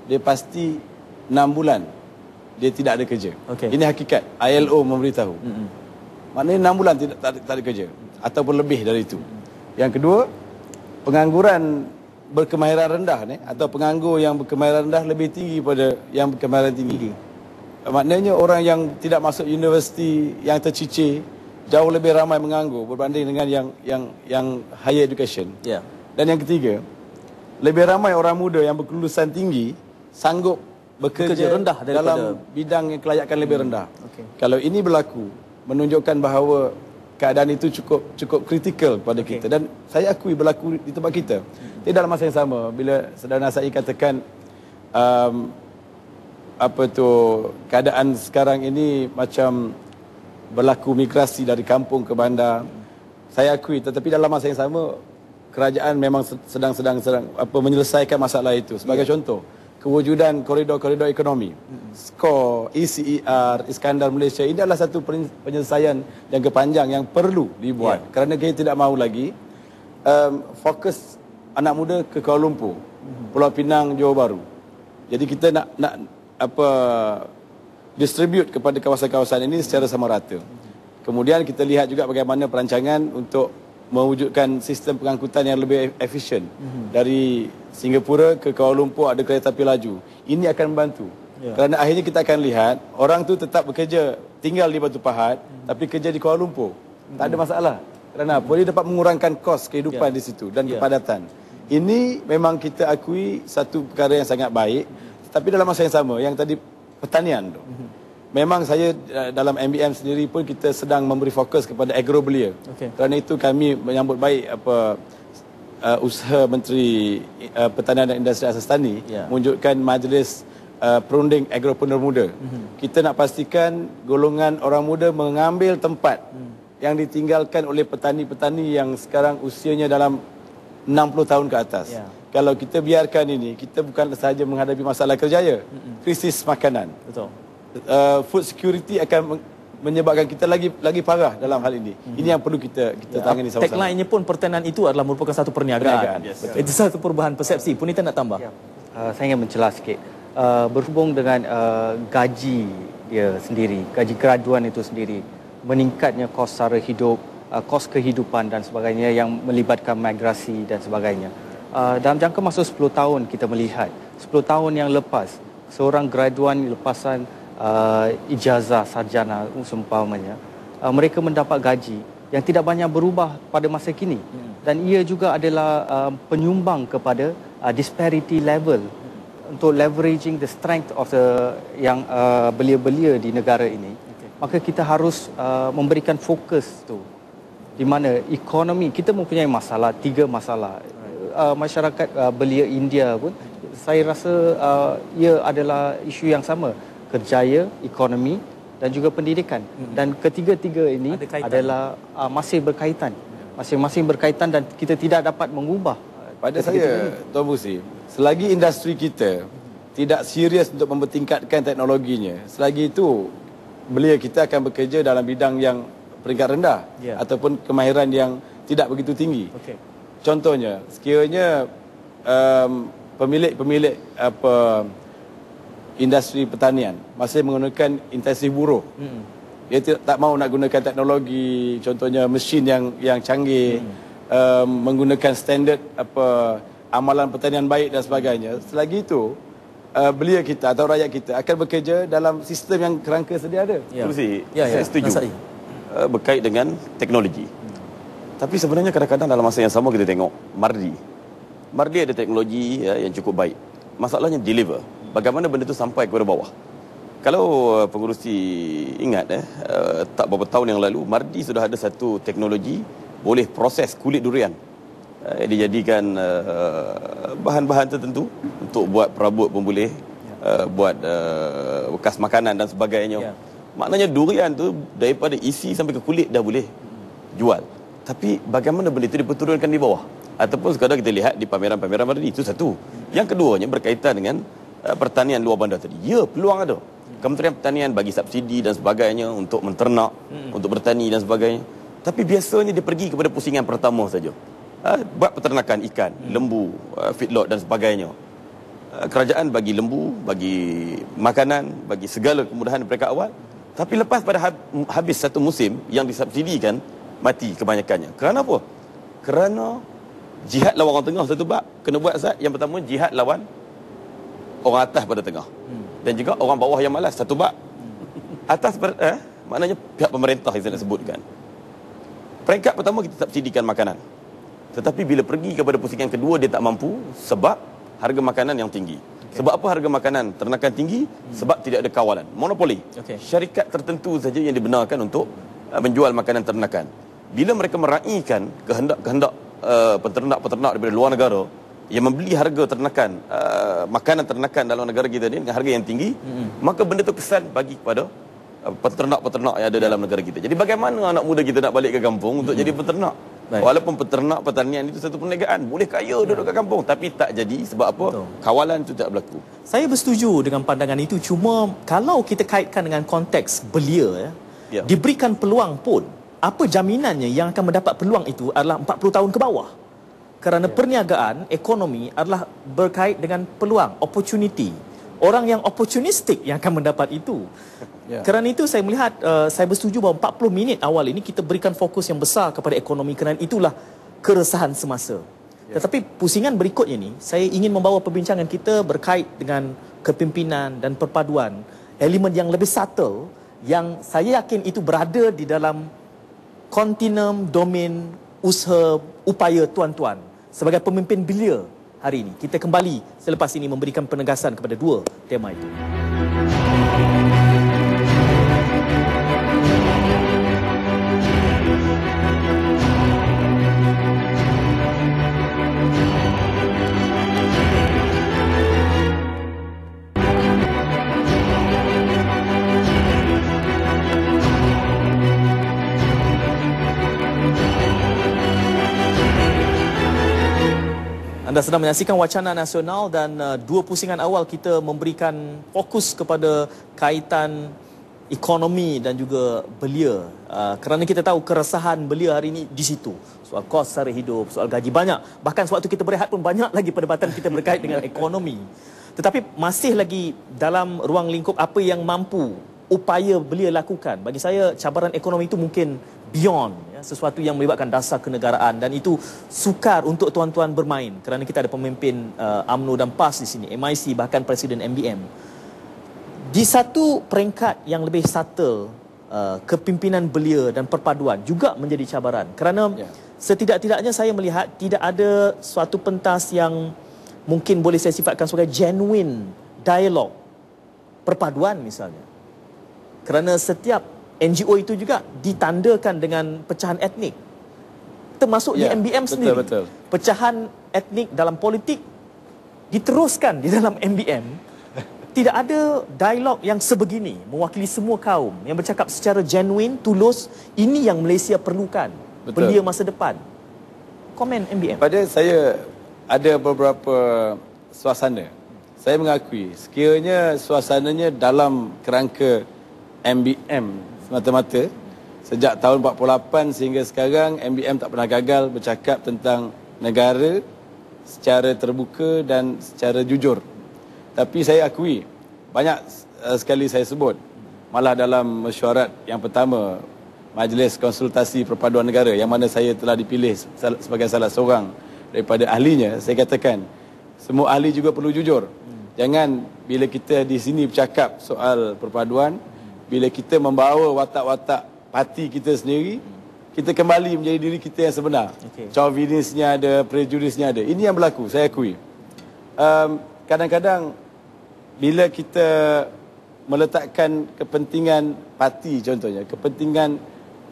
dia pasti 6 bulan dia tidak ada kerja. Ini hakikat. ILO memberitahu. Maknanya 6 bulan tak ada kerja ataupun lebih dari itu. Yang kedua, pengangguran berkemahiran rendah ni, atau penganggur yang berkemahiran rendah lebih tinggi pada yang berkemahiran tinggi. Maknanya orang yang tidak masuk universiti, yang tercicir, jauh lebih ramai menganggur berbanding dengan yang higher education. Dan yang ketiga, lebih ramai orang muda yang berkelulusan tinggi sanggup bekerja rendah dalam bidang yang kelayakan lebih rendah. Kalau ini berlaku, menunjukkan bahawa keadaan itu cukup kritikal kepada kita, dan saya akui berlaku di tempat kita. Tidak dalam masa yang sama, bila Saudara Nasai katakan keadaan sekarang ini macam berlaku migrasi dari kampung ke bandar. Saya akui, tetapi dalam masa yang sama kerajaan memang sedang menyelesaikan masalah itu. Sebagai contoh, kewujudan koridor-koridor ekonomi, SCORE, ECER, Iskandar Malaysia, ini adalah satu penyelesaian jangka panjang yang perlu dibuat. Kerana kita tidak mahu lagi fokus anak muda ke Kuala Lumpur, Pulau Pinang, Johor Bahru. Jadi kita nak distribute kepada kawasan-kawasan ini secara sama rata. Kemudian kita lihat juga bagaimana perancangan untuk mewujudkan sistem pengangkutan yang lebih efisien. Dari Singapura ke Kuala Lumpur ada kereta api laju. Ini akan membantu. Kerana akhirnya kita akan lihat orang tu tetap bekerja, tinggal di Batu Pahat, tapi kerja di Kuala Lumpur. Tak ada masalah. Kerana apa? Dia dapat mengurangkan kos kehidupan di situ dan kepadatan. Ini memang kita akui satu perkara yang sangat baik. Tapi dalam masa yang sama, yang tadi pertanian tu, memang saya dalam MBM sendiri pun kita sedang memberi fokus kepada agrobelia. Kerana itu kami menyambut baik usaha Menteri Pertanian dan Industri Asas Tani menunjukkan majlis perunding agropreneur muda. Kita nak pastikan golongan orang muda mengambil tempat yang ditinggalkan oleh petani-petani yang sekarang usianya dalam 60 tahun ke atas. Kalau kita biarkan ini, kita bukan sahaja menghadapi masalah kerjaya, krisis makanan. Food security akan menyebabkan kita lagi parah dalam hal ini. Ini yang perlu kita tangani sama-sama. Tagline-nya pun pertanian itu adalah merupakan satu perniagaan. Itu satu perubahan persepsi. Punita nak tambah? Saya ingin mencelah sikit. Berhubung dengan gaji dia sendiri, gaji graduan itu sendiri, meningkatnya kos sara hidup, kos kehidupan dan sebagainya yang melibatkan migrasi dan sebagainya. Dalam jangka masa 10 tahun kita melihat, 10 tahun yang lepas, seorang graduan lepasan ijazah sarjana seumpamanya, mereka mendapat gaji yang tidak banyak berubah pada masa kini, dan ia juga adalah penyumbang kepada disparity level untuk leveraging the strength of yang belia-belia di negara ini. Maka kita harus memberikan fokus tu, di mana ekonomi kita mempunyai masalah, 3 masalah. Masyarakat belia India pun saya rasa ia adalah isu yang sama, kerjaya, ekonomi dan juga pendidikan. Dan ketiga-tiga ini adalah masih berkaitan. Masing-masing berkaitan dan kita tidak dapat mengubah. Pada saya, Tuan Busi, selagi industri kita tidak serius untuk mempertingkatkan teknologinya, selagi itu belia kita akan bekerja dalam bidang yang peringkat rendah ataupun kemahiran yang tidak begitu tinggi. Contohnya, sekiranya pemilik industri pertanian masih menggunakan intensif buruh, dia tak mahu nak gunakan teknologi, contohnya mesin yang canggih, menggunakan standard amalan pertanian baik dan sebagainya. Selagi itu belia kita atau rakyat kita akan bekerja dalam sistem yang kerangka sedia ada. Saya setuju. Berkait dengan teknologi. Tapi sebenarnya kadang-kadang dalam masa yang sama kita tengok Mardi ada teknologi yang cukup baik. Masalahnya deliver. Bagaimana benda itu sampai kepada bawah. Kalau pengurusi ingat tak beberapa tahun yang lalu, Mardi sudah ada satu teknologi boleh proses kulit durian. Dijadikan bahan-bahan tertentu untuk buat perabot pun boleh, buat bekas makanan dan sebagainya. Maknanya durian tu daripada isi sampai ke kulit dah boleh jual. Tapi bagaimana benda itu diperturunkan di bawah? Ataupun sekadar kita lihat di pameran-pameran Mardi, itu satu. Yang keduanya berkaitan dengan pertanian luar bandar tadi. Ya, peluang ada. Kementerian Pertanian bagi subsidi dan sebagainya untuk menternak, untuk bertani dan sebagainya. Tapi biasanya dia pergi kepada pusingan pertama saja. Buat peternakan ikan, lembu, feedlot dan sebagainya. Kerajaan bagi lembu, bagi makanan, bagi segala kemudahan mereka awal. Tapi lepas pada habis satu musim yang disubsidikan, mati kebanyakannya. Kerana apa? Kerana jihad lawan orang tengah satu bab. Kena buat Zat. Yang pertama, jihad lawan orang atas pada tengah. Dan juga orang bawah yang malas, satu bab. Atas maknanya pihak pemerintah yang saya nak sebutkan. Peringkat pertama kita subsidikan makanan. Tetapi bila pergi kepada pusingan kedua dia tak mampu sebab harga makanan yang tinggi. Sebab apa harga makanan ternakan tinggi? Sebab tidak ada kawalan. Monopoli. Syarikat tertentu saja yang dibenarkan untuk menjual makanan ternakan. Bila mereka meraihkan kehendak peternak-peternak daripada luar negara yang membeli harga ternakan, makanan ternakan dalam negara kita ni dengan harga yang tinggi, maka benda tu kesan bagi kepada peternak-peternak yang ada dalam negara kita. Jadi bagaimana anak muda kita nak balik ke kampung untuk jadi peternak? Baik. Walaupun peternak pertanian itu satu perniagaan, boleh kaya duduk kat kampung, tapi tak jadi sebab apa? Betul. Kawalan itu tak berlaku. Saya bersetuju dengan pandangan itu, cuma kalau kita kaitkan dengan konteks belia, diberikan peluang pun, apa jaminannya yang akan mendapat peluang itu adalah 40 tahun ke bawah? Kerana perniagaan, ekonomi adalah berkait dengan peluang, opportunity. Orang yang opportunistik yang akan mendapat itu. Kerana itu saya melihat, saya bersetuju bahawa 40 minit awal ini kita berikan fokus yang besar kepada ekonomi, kerana itulah keresahan semasa. Tetapi pusingan berikutnya ni, saya ingin membawa perbincangan kita berkait dengan kepimpinan dan perpaduan, elemen yang lebih subtle, yang saya yakin itu berada di dalam kontinum domain usaha upaya tuan-tuan sebagai pemimpin belia hari ini. Kita kembali selepas ini memberikan penegasan kepada dua tema itu. Anda sedang menyaksikan Wacana Nasional dan dua pusingan awal kita memberikan fokus kepada kaitan ekonomi dan juga belia. Kerana kita tahu keresahan belia hari ini di situ. Soal kos sara hidup, soal gaji banyak. Bahkan sewaktu kita berehat pun banyak lagi perdebatan kita berkait dengan ekonomi. Tetapi masih lagi dalam ruang lingkup apa yang mampu upaya belia lakukan. Bagi saya cabaran ekonomi itu mungkin beyond, sesuatu yang melibatkan dasar kenegaraan, dan itu sukar untuk tuan-tuan bermain kerana kita ada pemimpin UMNO dan PAS di sini, MIC, bahkan Presiden MBM. Di satu peringkat yang lebih subtle, kepimpinan belia dan perpaduan juga menjadi cabaran kerana setidak-tidaknya saya melihat tidak ada suatu pentas yang mungkin boleh saya sifatkan sebagai genuine dialog perpaduan misalnya, kerana setiap NGO itu juga ditandakan dengan pecahan etnik, termasuk di MBM sendiri. Betul. Pecahan etnik dalam politik diteruskan di dalam MBM. Tidak ada dialog yang sebegini mewakili semua kaum yang bercakap secara genuine, tulus. Ini yang Malaysia perlukan. Belia masa depan. Komen MBM. Pada saya ada beberapa suasana. Saya mengakui sekiranya suasananya dalam kerangka MBM semata-mata, sejak tahun 48 sehingga sekarang MBM tak pernah gagal bercakap tentang negara secara terbuka dan secara jujur. Tapi saya akui banyak sekali saya sebut, malah dalam mesyuarat yang pertama Majlis Konsultasi Perpaduan Negara yang mana saya telah dipilih sebagai salah seorang daripada ahlinya, saya katakan semua ahli juga perlu jujur. Jangan bila kita di sini bercakap soal perpaduan, bila kita membawa watak-watak parti kita sendiri, kita kembali menjadi diri kita yang sebenar. Chauvinisnya ada, prejudisnya ada. Ini yang berlaku, saya akui. Kadang-kadang bila kita meletakkan kepentingan parti contohnya, kepentingan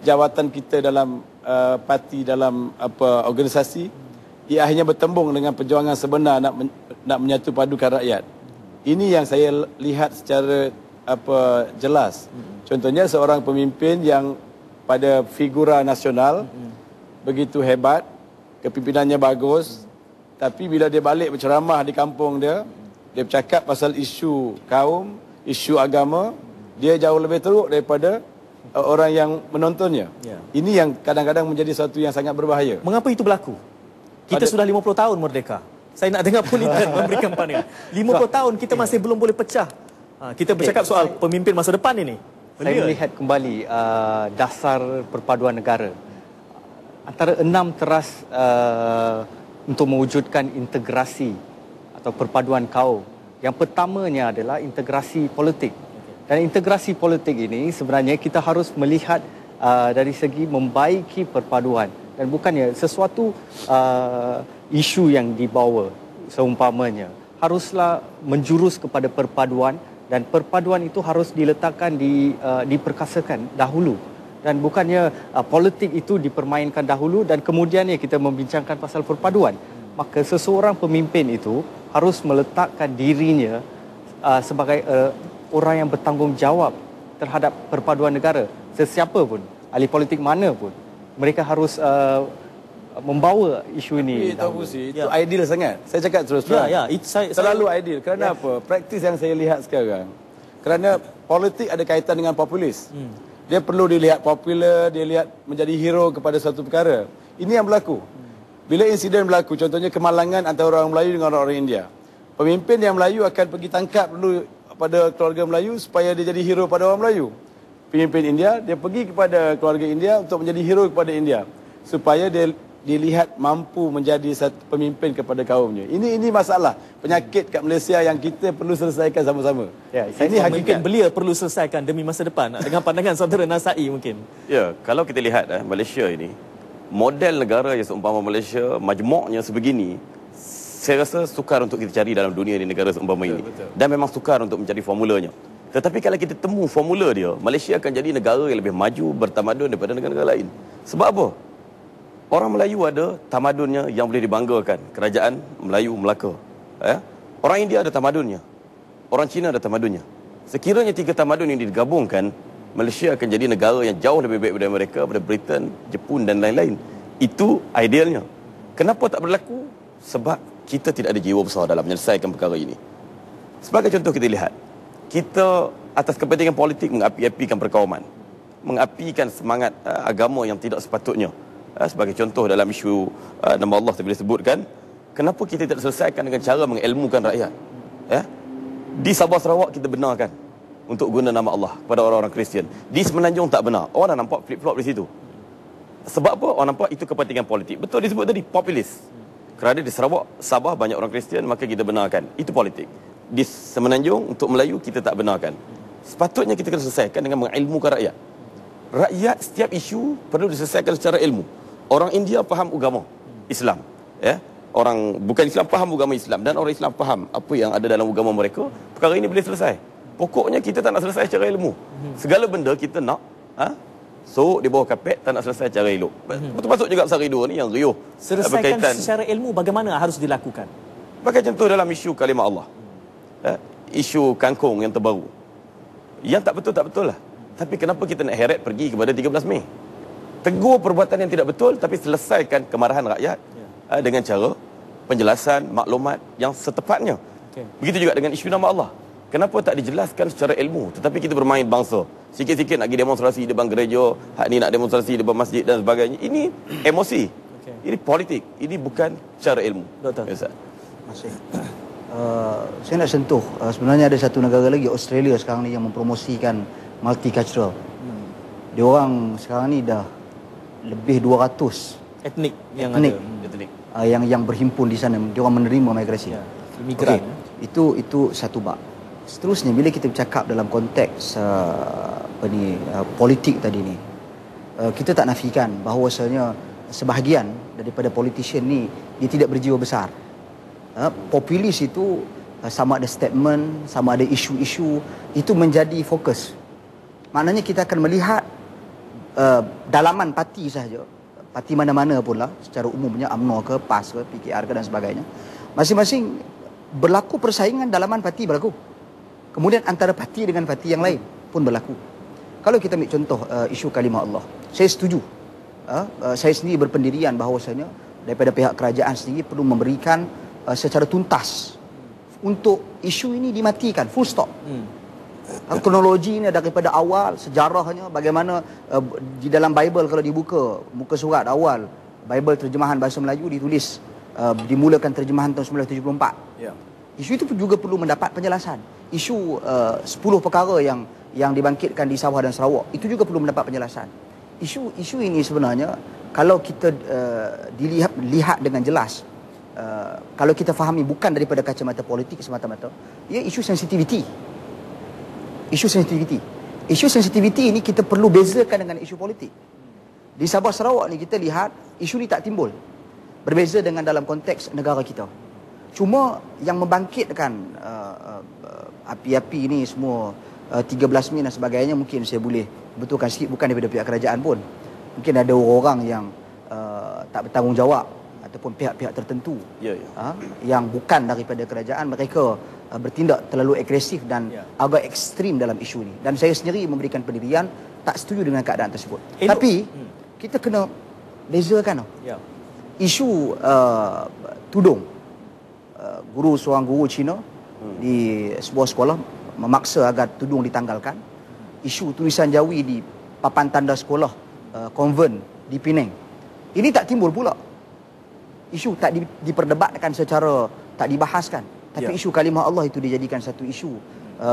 jawatan kita dalam parti, dalam organisasi, ia akhirnya bertembung dengan perjuangan sebenar nak menyatu padukan rakyat. Ini yang saya lihat secara jelas. Contohnya seorang pemimpin yang pada figura nasional begitu hebat, kepimpinannya bagus, tapi bila dia balik berceramah di kampung dia bercakap pasal isu kaum, isu agama, dia jauh lebih teruk daripada orang yang menontonnya. Ini yang kadang-kadang menjadi satu yang sangat berbahaya. Mengapa itu berlaku? Kita sudah 50 tahun merdeka. Saya nak dengar Politan memberikan pandangan. 50 tahun kita masih belum boleh pecah. Kita bercakap soal pemimpin masa depan ini. Saya melihat kembali dasar perpaduan negara. Antara 6 teras untuk mewujudkan integrasi atau perpaduan kaum. Yang pertamanya adalah integrasi politik. Dan integrasi politik ini sebenarnya kita harus melihat dari segi membaiki perpaduan. Dan bukannya sesuatu isu yang dibawa seumpamanya haruslah menjurus kepada perpaduan, dan perpaduan itu harus diletakkan diperkasakan dahulu, dan bukannya politik itu dipermainkan dahulu dan kemudiannya kita membincangkan pasal perpaduan. Maka seseorang pemimpin itu harus meletakkan dirinya sebagai orang yang bertanggungjawab terhadap perpaduan negara. Sesiapa pun, ahli politik mana pun, mereka harus membawa isu ini. Tahu sih, itu ideal sangat. Saya cakap terus terang. Selalu ideal. Kerana apa? Praktis yang saya lihat sekarang. Kerana politik ada kaitan dengan populis. Dia perlu dilihat popular, dia lihat menjadi hero kepada satu perkara. Ini yang berlaku. Bila insiden berlaku, contohnya kemalangan antara orang Melayu dengan orang India. Pemimpin yang Melayu akan pergi tangkap dulu pada keluarga Melayu supaya dia jadi hero pada orang Melayu. Pemimpin India, dia pergi kepada keluarga India untuk menjadi hero kepada India. Supaya dia dilihat mampu menjadi satu pemimpin kepada kaumnya. Ini masalah penyakit kat Malaysia yang kita perlu selesaikan sama-sama. Ini hakikat belia perlu selesaikan demi masa depan. Dengan pandangan saudara Nasai mungkin. Ya, kalau kita lihat Malaysia ini, model negara yang seumpama Malaysia, majmuknya sebegini, saya rasa sukar untuk kita cari dalam dunia ini, negara seumpama ini. Dan memang sukar untuk mencari formulanya. Tetapi kalau kita temu formula dia, Malaysia akan jadi negara yang lebih maju, bertamadun daripada negara-negara lain. Sebab apa? Orang Melayu ada tamadunnya yang boleh dibanggakan. Kerajaan Melayu Melaka. Orang India ada tamadunnya. Orang Cina ada tamadunnya. Sekiranya 3 tamadun ini digabungkan, Malaysia akan jadi negara yang jauh lebih baik daripada mereka, daripada Britain, Jepun dan lain-lain. Itu idealnya. Kenapa tak berlaku? Sebab kita tidak ada jiwa besar dalam menyelesaikan perkara ini. Sebagai contoh kita lihat, kita atas kepentingan politik mengapi-apikan perkauman, mengapikan semangat agama yang tidak sepatutnya. Sebagai contoh dalam isu nama Allah tadi disebutkan, kenapa kita tidak selesaikan dengan cara mengilmukan rakyat? Di Sabah Sarawak kita benarkan untuk guna nama Allah kepada orang-orang Kristian. Di Semenanjung tak benar. Orang dah nampak flip-flop di situ. Sebab apa? Orang nampak itu kepentingan politik. Betul disebut tadi, populis. Kerana di Sarawak, Sabah banyak orang Kristian, maka kita benarkan. Itu politik. Di Semenanjung untuk Melayu kita tak benarkan. Sepatutnya kita kena selesaikan dengan mengilmukan rakyat. Rakyat setiap isu perlu diselesaikan secara ilmu. Orang India faham agama Islam, orang bukan Islam faham agama Islam, dan orang Islam faham apa yang ada dalam agama mereka. Perkara ini boleh selesai. Pokoknya kita tak nak selesai secara ilmu. Segala benda kita nak so di bawah kapet, tak nak selesai secara elok. Termasuk juga pasal ridho ni yang riuh. Selesaikan secara ilmu bagaimana harus dilakukan? Bagi contoh dalam isu kalimah Allah, isu kangkung yang terbaru, yang tak betul lah. Tapi kenapa kita nak heret pergi kepada 13 Mei? Tegur perbuatan yang tidak betul, tapi selesaikan kemarahan rakyat dengan cara penjelasan maklumat yang setepatnya. Begitu juga dengan isu nama Allah. Kenapa tak dijelaskan secara ilmu, tetapi kita bermain bangsa. Sikit-sikit nak pergi demonstrasi depan gereja, hak ni nak demonstrasi depan masjid dan sebagainya. Ini emosi. Ini politik. Ini bukan cara ilmu. Doktor. Masih. Saya nak sentuh. Sebenarnya ada satu negara lagi, Australia sekarang ni, yang mempromosikan multicultural. Dia orang sekarang ni dah lebih 200 etnik yang ada. Yang berhimpun di sana. Dia orang menerima migrasi. Imigran. Itu satu bab. Seterusnya bila kita bercakap dalam konteks politik tadi ni, kita tak nafikan bahawasanya sebahagian daripada politician ni dia tidak berjiwa besar. Populis itu sama ada statement, sama ada isu-isu, itu menjadi fokus. Maknanya kita akan melihat dalaman parti sahaja, parti mana-mana pun lah, secara umumnya UMNO ke, PAS ke, PKR ke dan sebagainya, masing-masing berlaku persaingan dalaman parti berlaku. Kemudian antara parti dengan parti yang lain pun berlaku. Kalau kita ambil contoh isu kalimah Allah, saya setuju. Saya sendiri berpendirian bahawasanya daripada pihak kerajaan sendiri perlu memberikan secara tuntas untuk isu ini dimatikan, full stop. Kronologi ini daripada awal, sejarahnya bagaimana di dalam Bible kalau dibuka muka surat awal, Bible terjemahan bahasa Melayu ditulis dimulakan terjemahan tahun 1974. Ya. Isu itu juga perlu mendapat penjelasan. Isu 10 perkara yang dibangkitkan di Sabah dan Sarawak itu juga perlu mendapat penjelasan. Isu ini sebenarnya kalau kita lihat dengan jelas, kalau kita fahami bukan daripada kacamata politik semata-mata, ia isu sensitiviti. Isu sensitiviti ini kita perlu bezakan dengan isu politik. Di Sabah Sarawak ni kita lihat isu ni tak timbul. Berbeza dengan dalam konteks negara kita. Cuma yang membangkitkan api-api ni semua 13 Mei dan sebagainya, mungkin saya boleh betulkan sikit, bukan daripada pihak kerajaan pun. Mungkin ada orang yang tak bertanggungjawab ataupun pihak-pihak tertentu yang bukan daripada kerajaan, mereka bertindak terlalu agresif dan agak ekstrim dalam isu ini. Dan saya sendiri memberikan pendirian tak setuju dengan keadaan tersebut. Tapi kita kena bezakan. Isu tudung, seorang guru Cina di sebuah sekolah memaksa agar tudung ditanggalkan. Isu tulisan Jawi di papan tanda sekolah konvent di Penang, ini tak timbul pula. Isu tak diperdebatkan secara, tak dibahaskan. Tapi isu kalimah Allah itu dijadikan satu isu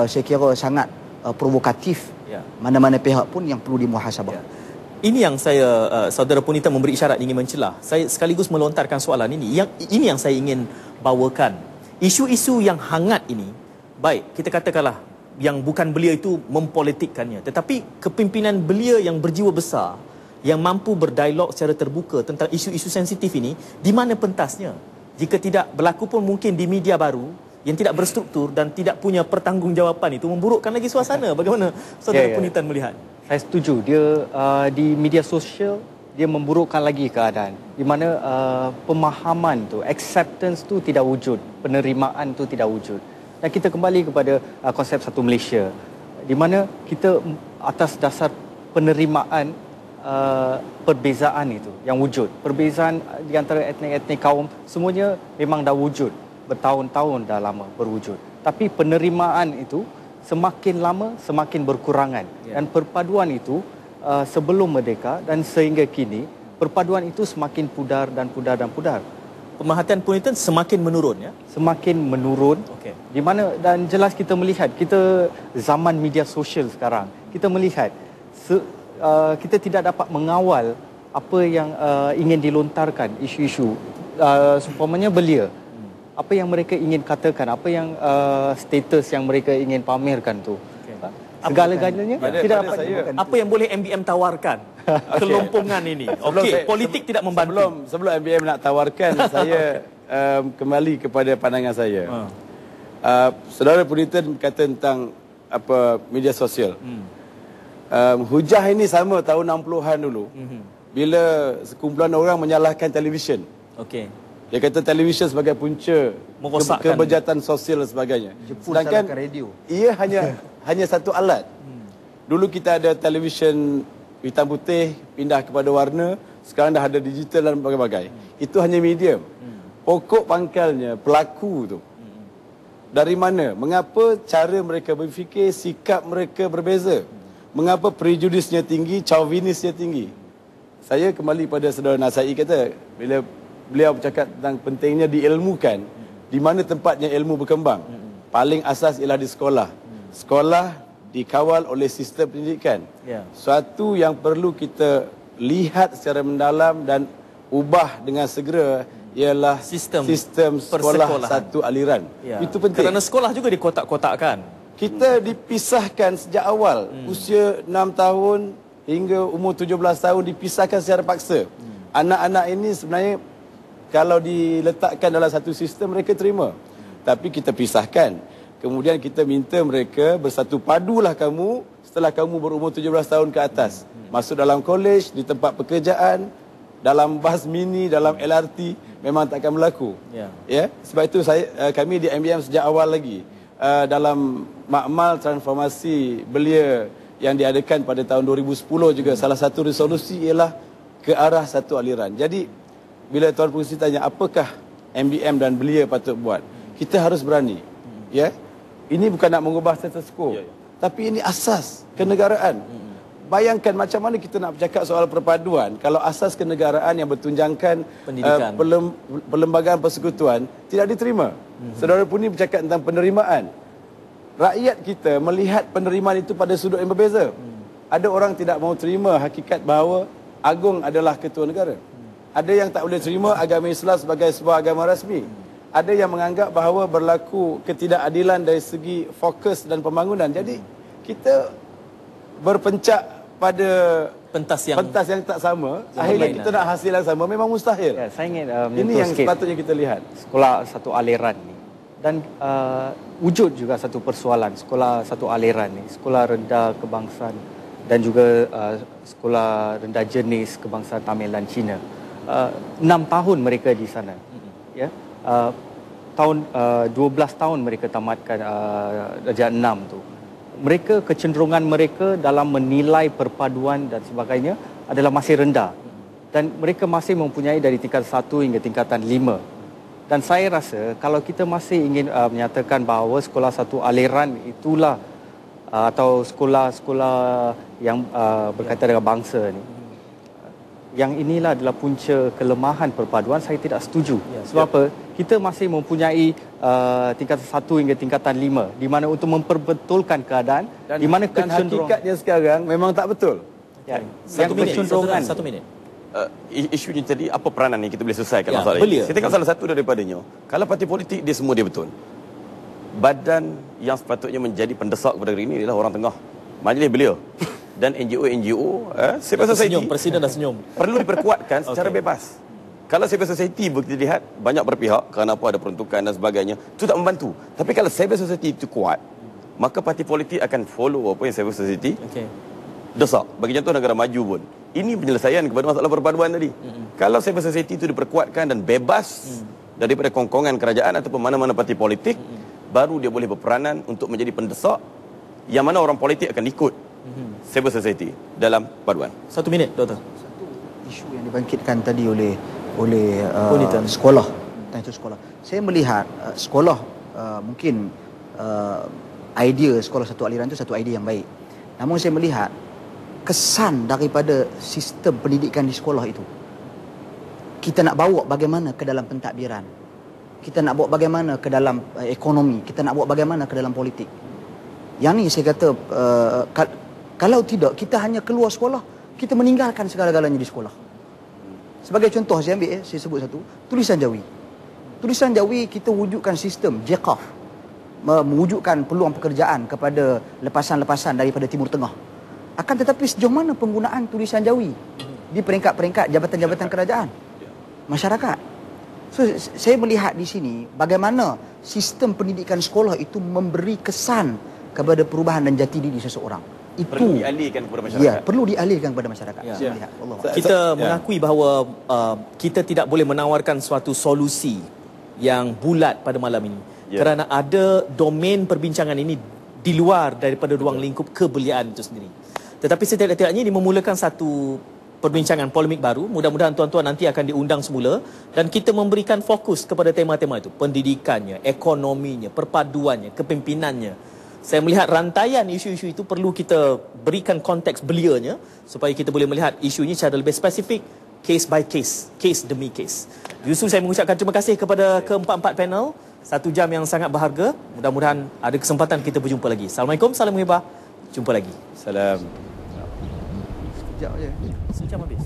saya kira sangat provokatif. Mana-mana pihak pun yang perlu dimuhasabah. Ini yang saya, saudara Punita memberi isyarat ingin mencelah. Saya sekaligus melontarkan soalan ini. Ini yang saya ingin bawakan. Isu-isu yang hangat ini, baik, kita katakanlah yang bukan beliau itu mempolitikkannya, tetapi kepimpinan beliau yang berjiwa besar, yang mampu berdialog secara terbuka tentang isu-isu sensitif ini, di mana pentasnya? Jika tidak berlaku pun mungkin di media baru yang tidak berstruktur dan tidak punya pertanggungjawapan itu memburukkan lagi suasana. Bagaimana saudara Punitan melihat? Saya setuju. Dia di media sosial dia memburukkan lagi keadaan. Di mana pemahaman tu, acceptance tu tidak wujud, penerimaan tu tidak wujud. Dan kita kembali kepada konsep satu Malaysia, di mana kita atas dasar penerimaan perbezaan itu yang wujud. Perbezaan di antara etnik-etnik kaum semuanya memang dah wujud. Bertahun-tahun dah lama berwujud. Tapi penerimaan itu semakin lama semakin berkurangan. Dan perpaduan itu sebelum merdeka dan sehingga kini, perpaduan itu semakin pudar dan pudar dan pudar. Pemerhatian Punitan semakin menurun, ya? Semakin menurun. Di mana, dan jelas kita melihat, kita zaman media sosial sekarang, kita melihat kita tidak dapat mengawal apa yang ingin dilontarkan isu-isu. Seumpamanya belia, apa yang mereka ingin katakan, apa yang status yang mereka ingin pamerkan tu, segala-galanya tidak dapat. Apa yang boleh MBM tawarkan kelompongan ini? Politik tidak membantu. Sebelum MBM nak tawarkan, saya kembali kepada pandangan saya. Saudara Punitan kata tentang apa media sosial. Hujah ini sama tahun 60-an dulu. Bila sekumpulan orang menyalahkan televisyen. Dia kata televisyen sebagai punca kebejatan sosial dan sebagainya. Sedangkan radio, ia hanya satu alat. Dulu kita ada televisyen hitam putih, pindah kepada warna, sekarang dah ada digital dan berbagai-bagai. Itu hanya medium. Pokok pangkalnya pelaku tu. Dari mana? Mengapa cara mereka berfikir, sikap mereka berbeza? Mengapa prejudisnya tinggi, chauvinisnya tinggi? Saya kembali pada saudara Nasai kata, bila beliau bercakap tentang pentingnya diilmukan, di mana tempatnya ilmu berkembang. Paling asas ialah di sekolah. Sekolah dikawal oleh sistem pendidikan. Suatu yang perlu kita lihat secara mendalam dan ubah dengan segera ialah sistem sekolah satu aliran. Itu penting. Kerana sekolah juga dikotak-kotakkan. Kita dipisahkan sejak awal. Usia 6 tahun hingga umur 17 tahun dipisahkan secara paksa. Anak-anak ini sebenarnya kalau diletakkan dalam satu sistem mereka terima. Tapi kita pisahkan. Kemudian kita minta mereka bersatu padulah kamu setelah kamu berumur 17 tahun ke atas. Masuk dalam kolej, di tempat pekerjaan, dalam bas mini, dalam LRT memang tak akan berlaku. Ya. Sebab itu kami di MBM sejak awal lagi dalam makmal transformasi belia yang diadakan pada tahun 2010 juga salah satu resolusi ialah ke arah satu aliran. Jadi bila Tuan Pengerusi tanya apakah MBM dan belia patut buat, kita harus berani. Ya. Ini bukan nak mengubah status quo, tapi ini asas kenegaraan. Bayangkan macam mana kita nak bercakap soal perpaduan kalau asas kenegaraan yang bertunjangkan perlembagaan persekutuan tidak diterima. Saudara Puni bercakap tentang penerimaan. Rakyat kita melihat penerimaan itu pada sudut yang berbeza. Ada orang tidak mahu terima hakikat bahawa agung adalah ketua negara. Ada yang tak boleh terima agama Islam sebagai sebuah agama rasmi. Ada yang menganggap bahawa berlaku ketidakadilan dari segi fokus dan pembangunan. Jadi kita berpencak pada pentas yang tak sama. Akhirnya kita nak hasil yang sama memang mustahil. Ya, saya ingin ini yang sepatutnya kita lihat. Sekolah satu aliran ni dan wujud juga satu persoalan sekolah satu aliran ni, sekolah rendah kebangsaan dan juga sekolah rendah jenis kebangsaan Tamil dan Cina. 6 tahun mereka di sana. Ya. Tahun 12 tahun mereka tamatkan darjah 6 tu. Mereka kecenderungan mereka dalam menilai perpaduan dan sebagainya adalah masih rendah. Dan mereka masih mempunyai dari tingkatan 1 hingga tingkatan 5. Dan saya rasa kalau kita masih ingin menyatakan bahawa sekolah satu aliran itulah atau sekolah-sekolah yang berkaitan dengan bangsa ni, yang inilah adalah punca kelemahan perpaduan, saya tidak setuju. Sebab apa? Kita masih mempunyai tingkatan 1 hingga tingkatan 5 di mana untuk memperbetulkan keadaan dan, di mana kecenderungan hakikatnya sekarang memang tak betul. Ya. Satu minit. Isunya tadi apa peranan yang kita boleh selesaikan masalah belia. ini. Saya tengok salah satu daripadanya. Kalau parti politik dia semua dia betul. Badan yang sepatutnya menjadi pendesak kepada negeri ini adalah orang tengah. Majlis belia dan NGO civil society Presiden dah senyum. perlu diperkuatkan secara bebas. Kalau civil society kita lihat banyak berpihak kerana apa ada peruntukan dan sebagainya, itu tak membantu. Tapi kalau civil society itu kuat, maka parti politik akan follow apa yang civil society desak. Bagi contoh negara maju pun, ini penyelesaian kepada masalah perpaduan tadi. Kalau civil society itu diperkuatkan dan bebas daripada kongkongan kerajaan ataupun mana-mana parti politik, baru dia boleh berperanan untuk menjadi pendesak yang mana orang politik akan ikut civil society dalam paduan. 1 minit, Doktor. Satu isu yang dibangkitkan tadi oleh sekolah. Tentang itu sekolah. Saya melihat sekolah mungkin idea sekolah satu aliran itu satu idea yang baik. Namun saya melihat kesan daripada sistem pendidikan di sekolah itu, kita nak bawa bagaimana ke dalam pentadbiran, kita nak bawa bagaimana ke dalam ekonomi, kita nak bawa bagaimana ke dalam politik. Yang ni saya kata kalau tidak kita hanya keluar sekolah, kita meninggalkan segala-galanya di sekolah. Sebagai contoh saya ambil saya sebut satu, tulisan Jawi. Tulisan Jawi kita wujudkan sistem JECAF, mewujudkan peluang pekerjaan kepada lepasan-lepasan daripada Timur Tengah. Akan tetapi sejauh mana penggunaan tulisan Jawi di peringkat-peringkat jabatan-jabatan kerajaan, masyarakat. So saya melihat di sini bagaimana sistem pendidikan sekolah itu memberi kesan kepada perubahan dan jati diri seseorang. Itu perlu dialihkan kepada masyarakat. Ya, perlu dialihkan kepada masyarakat. Saya melihat. Kita mengakui bahawa kita tidak boleh menawarkan suatu solusi yang bulat pada malam ini. Kerana ada domain perbincangan ini di luar daripada ruang lingkup kebeliaan itu sendiri. Tetapi setidak-tidaknya ini memulakan satu perbincangan polemik baru. Mudah-mudahan tuan-tuan nanti akan diundang semula dan kita memberikan fokus kepada tema-tema itu. Pendidikannya, ekonominya, perpaduannya, kepimpinannya. Saya melihat rantaian isu-isu itu perlu kita berikan konteks belianya supaya kita boleh melihat isunya secara lebih spesifik, case by case, case demi case. Justru saya mengucapkan terima kasih kepada keempat-empat panel. 1 jam yang sangat berharga. Mudah-mudahan ada kesempatan kita berjumpa lagi. Assalamualaikum, salam muhibah. Jumpa lagi. Salam. Sekejap je. Sejam habis.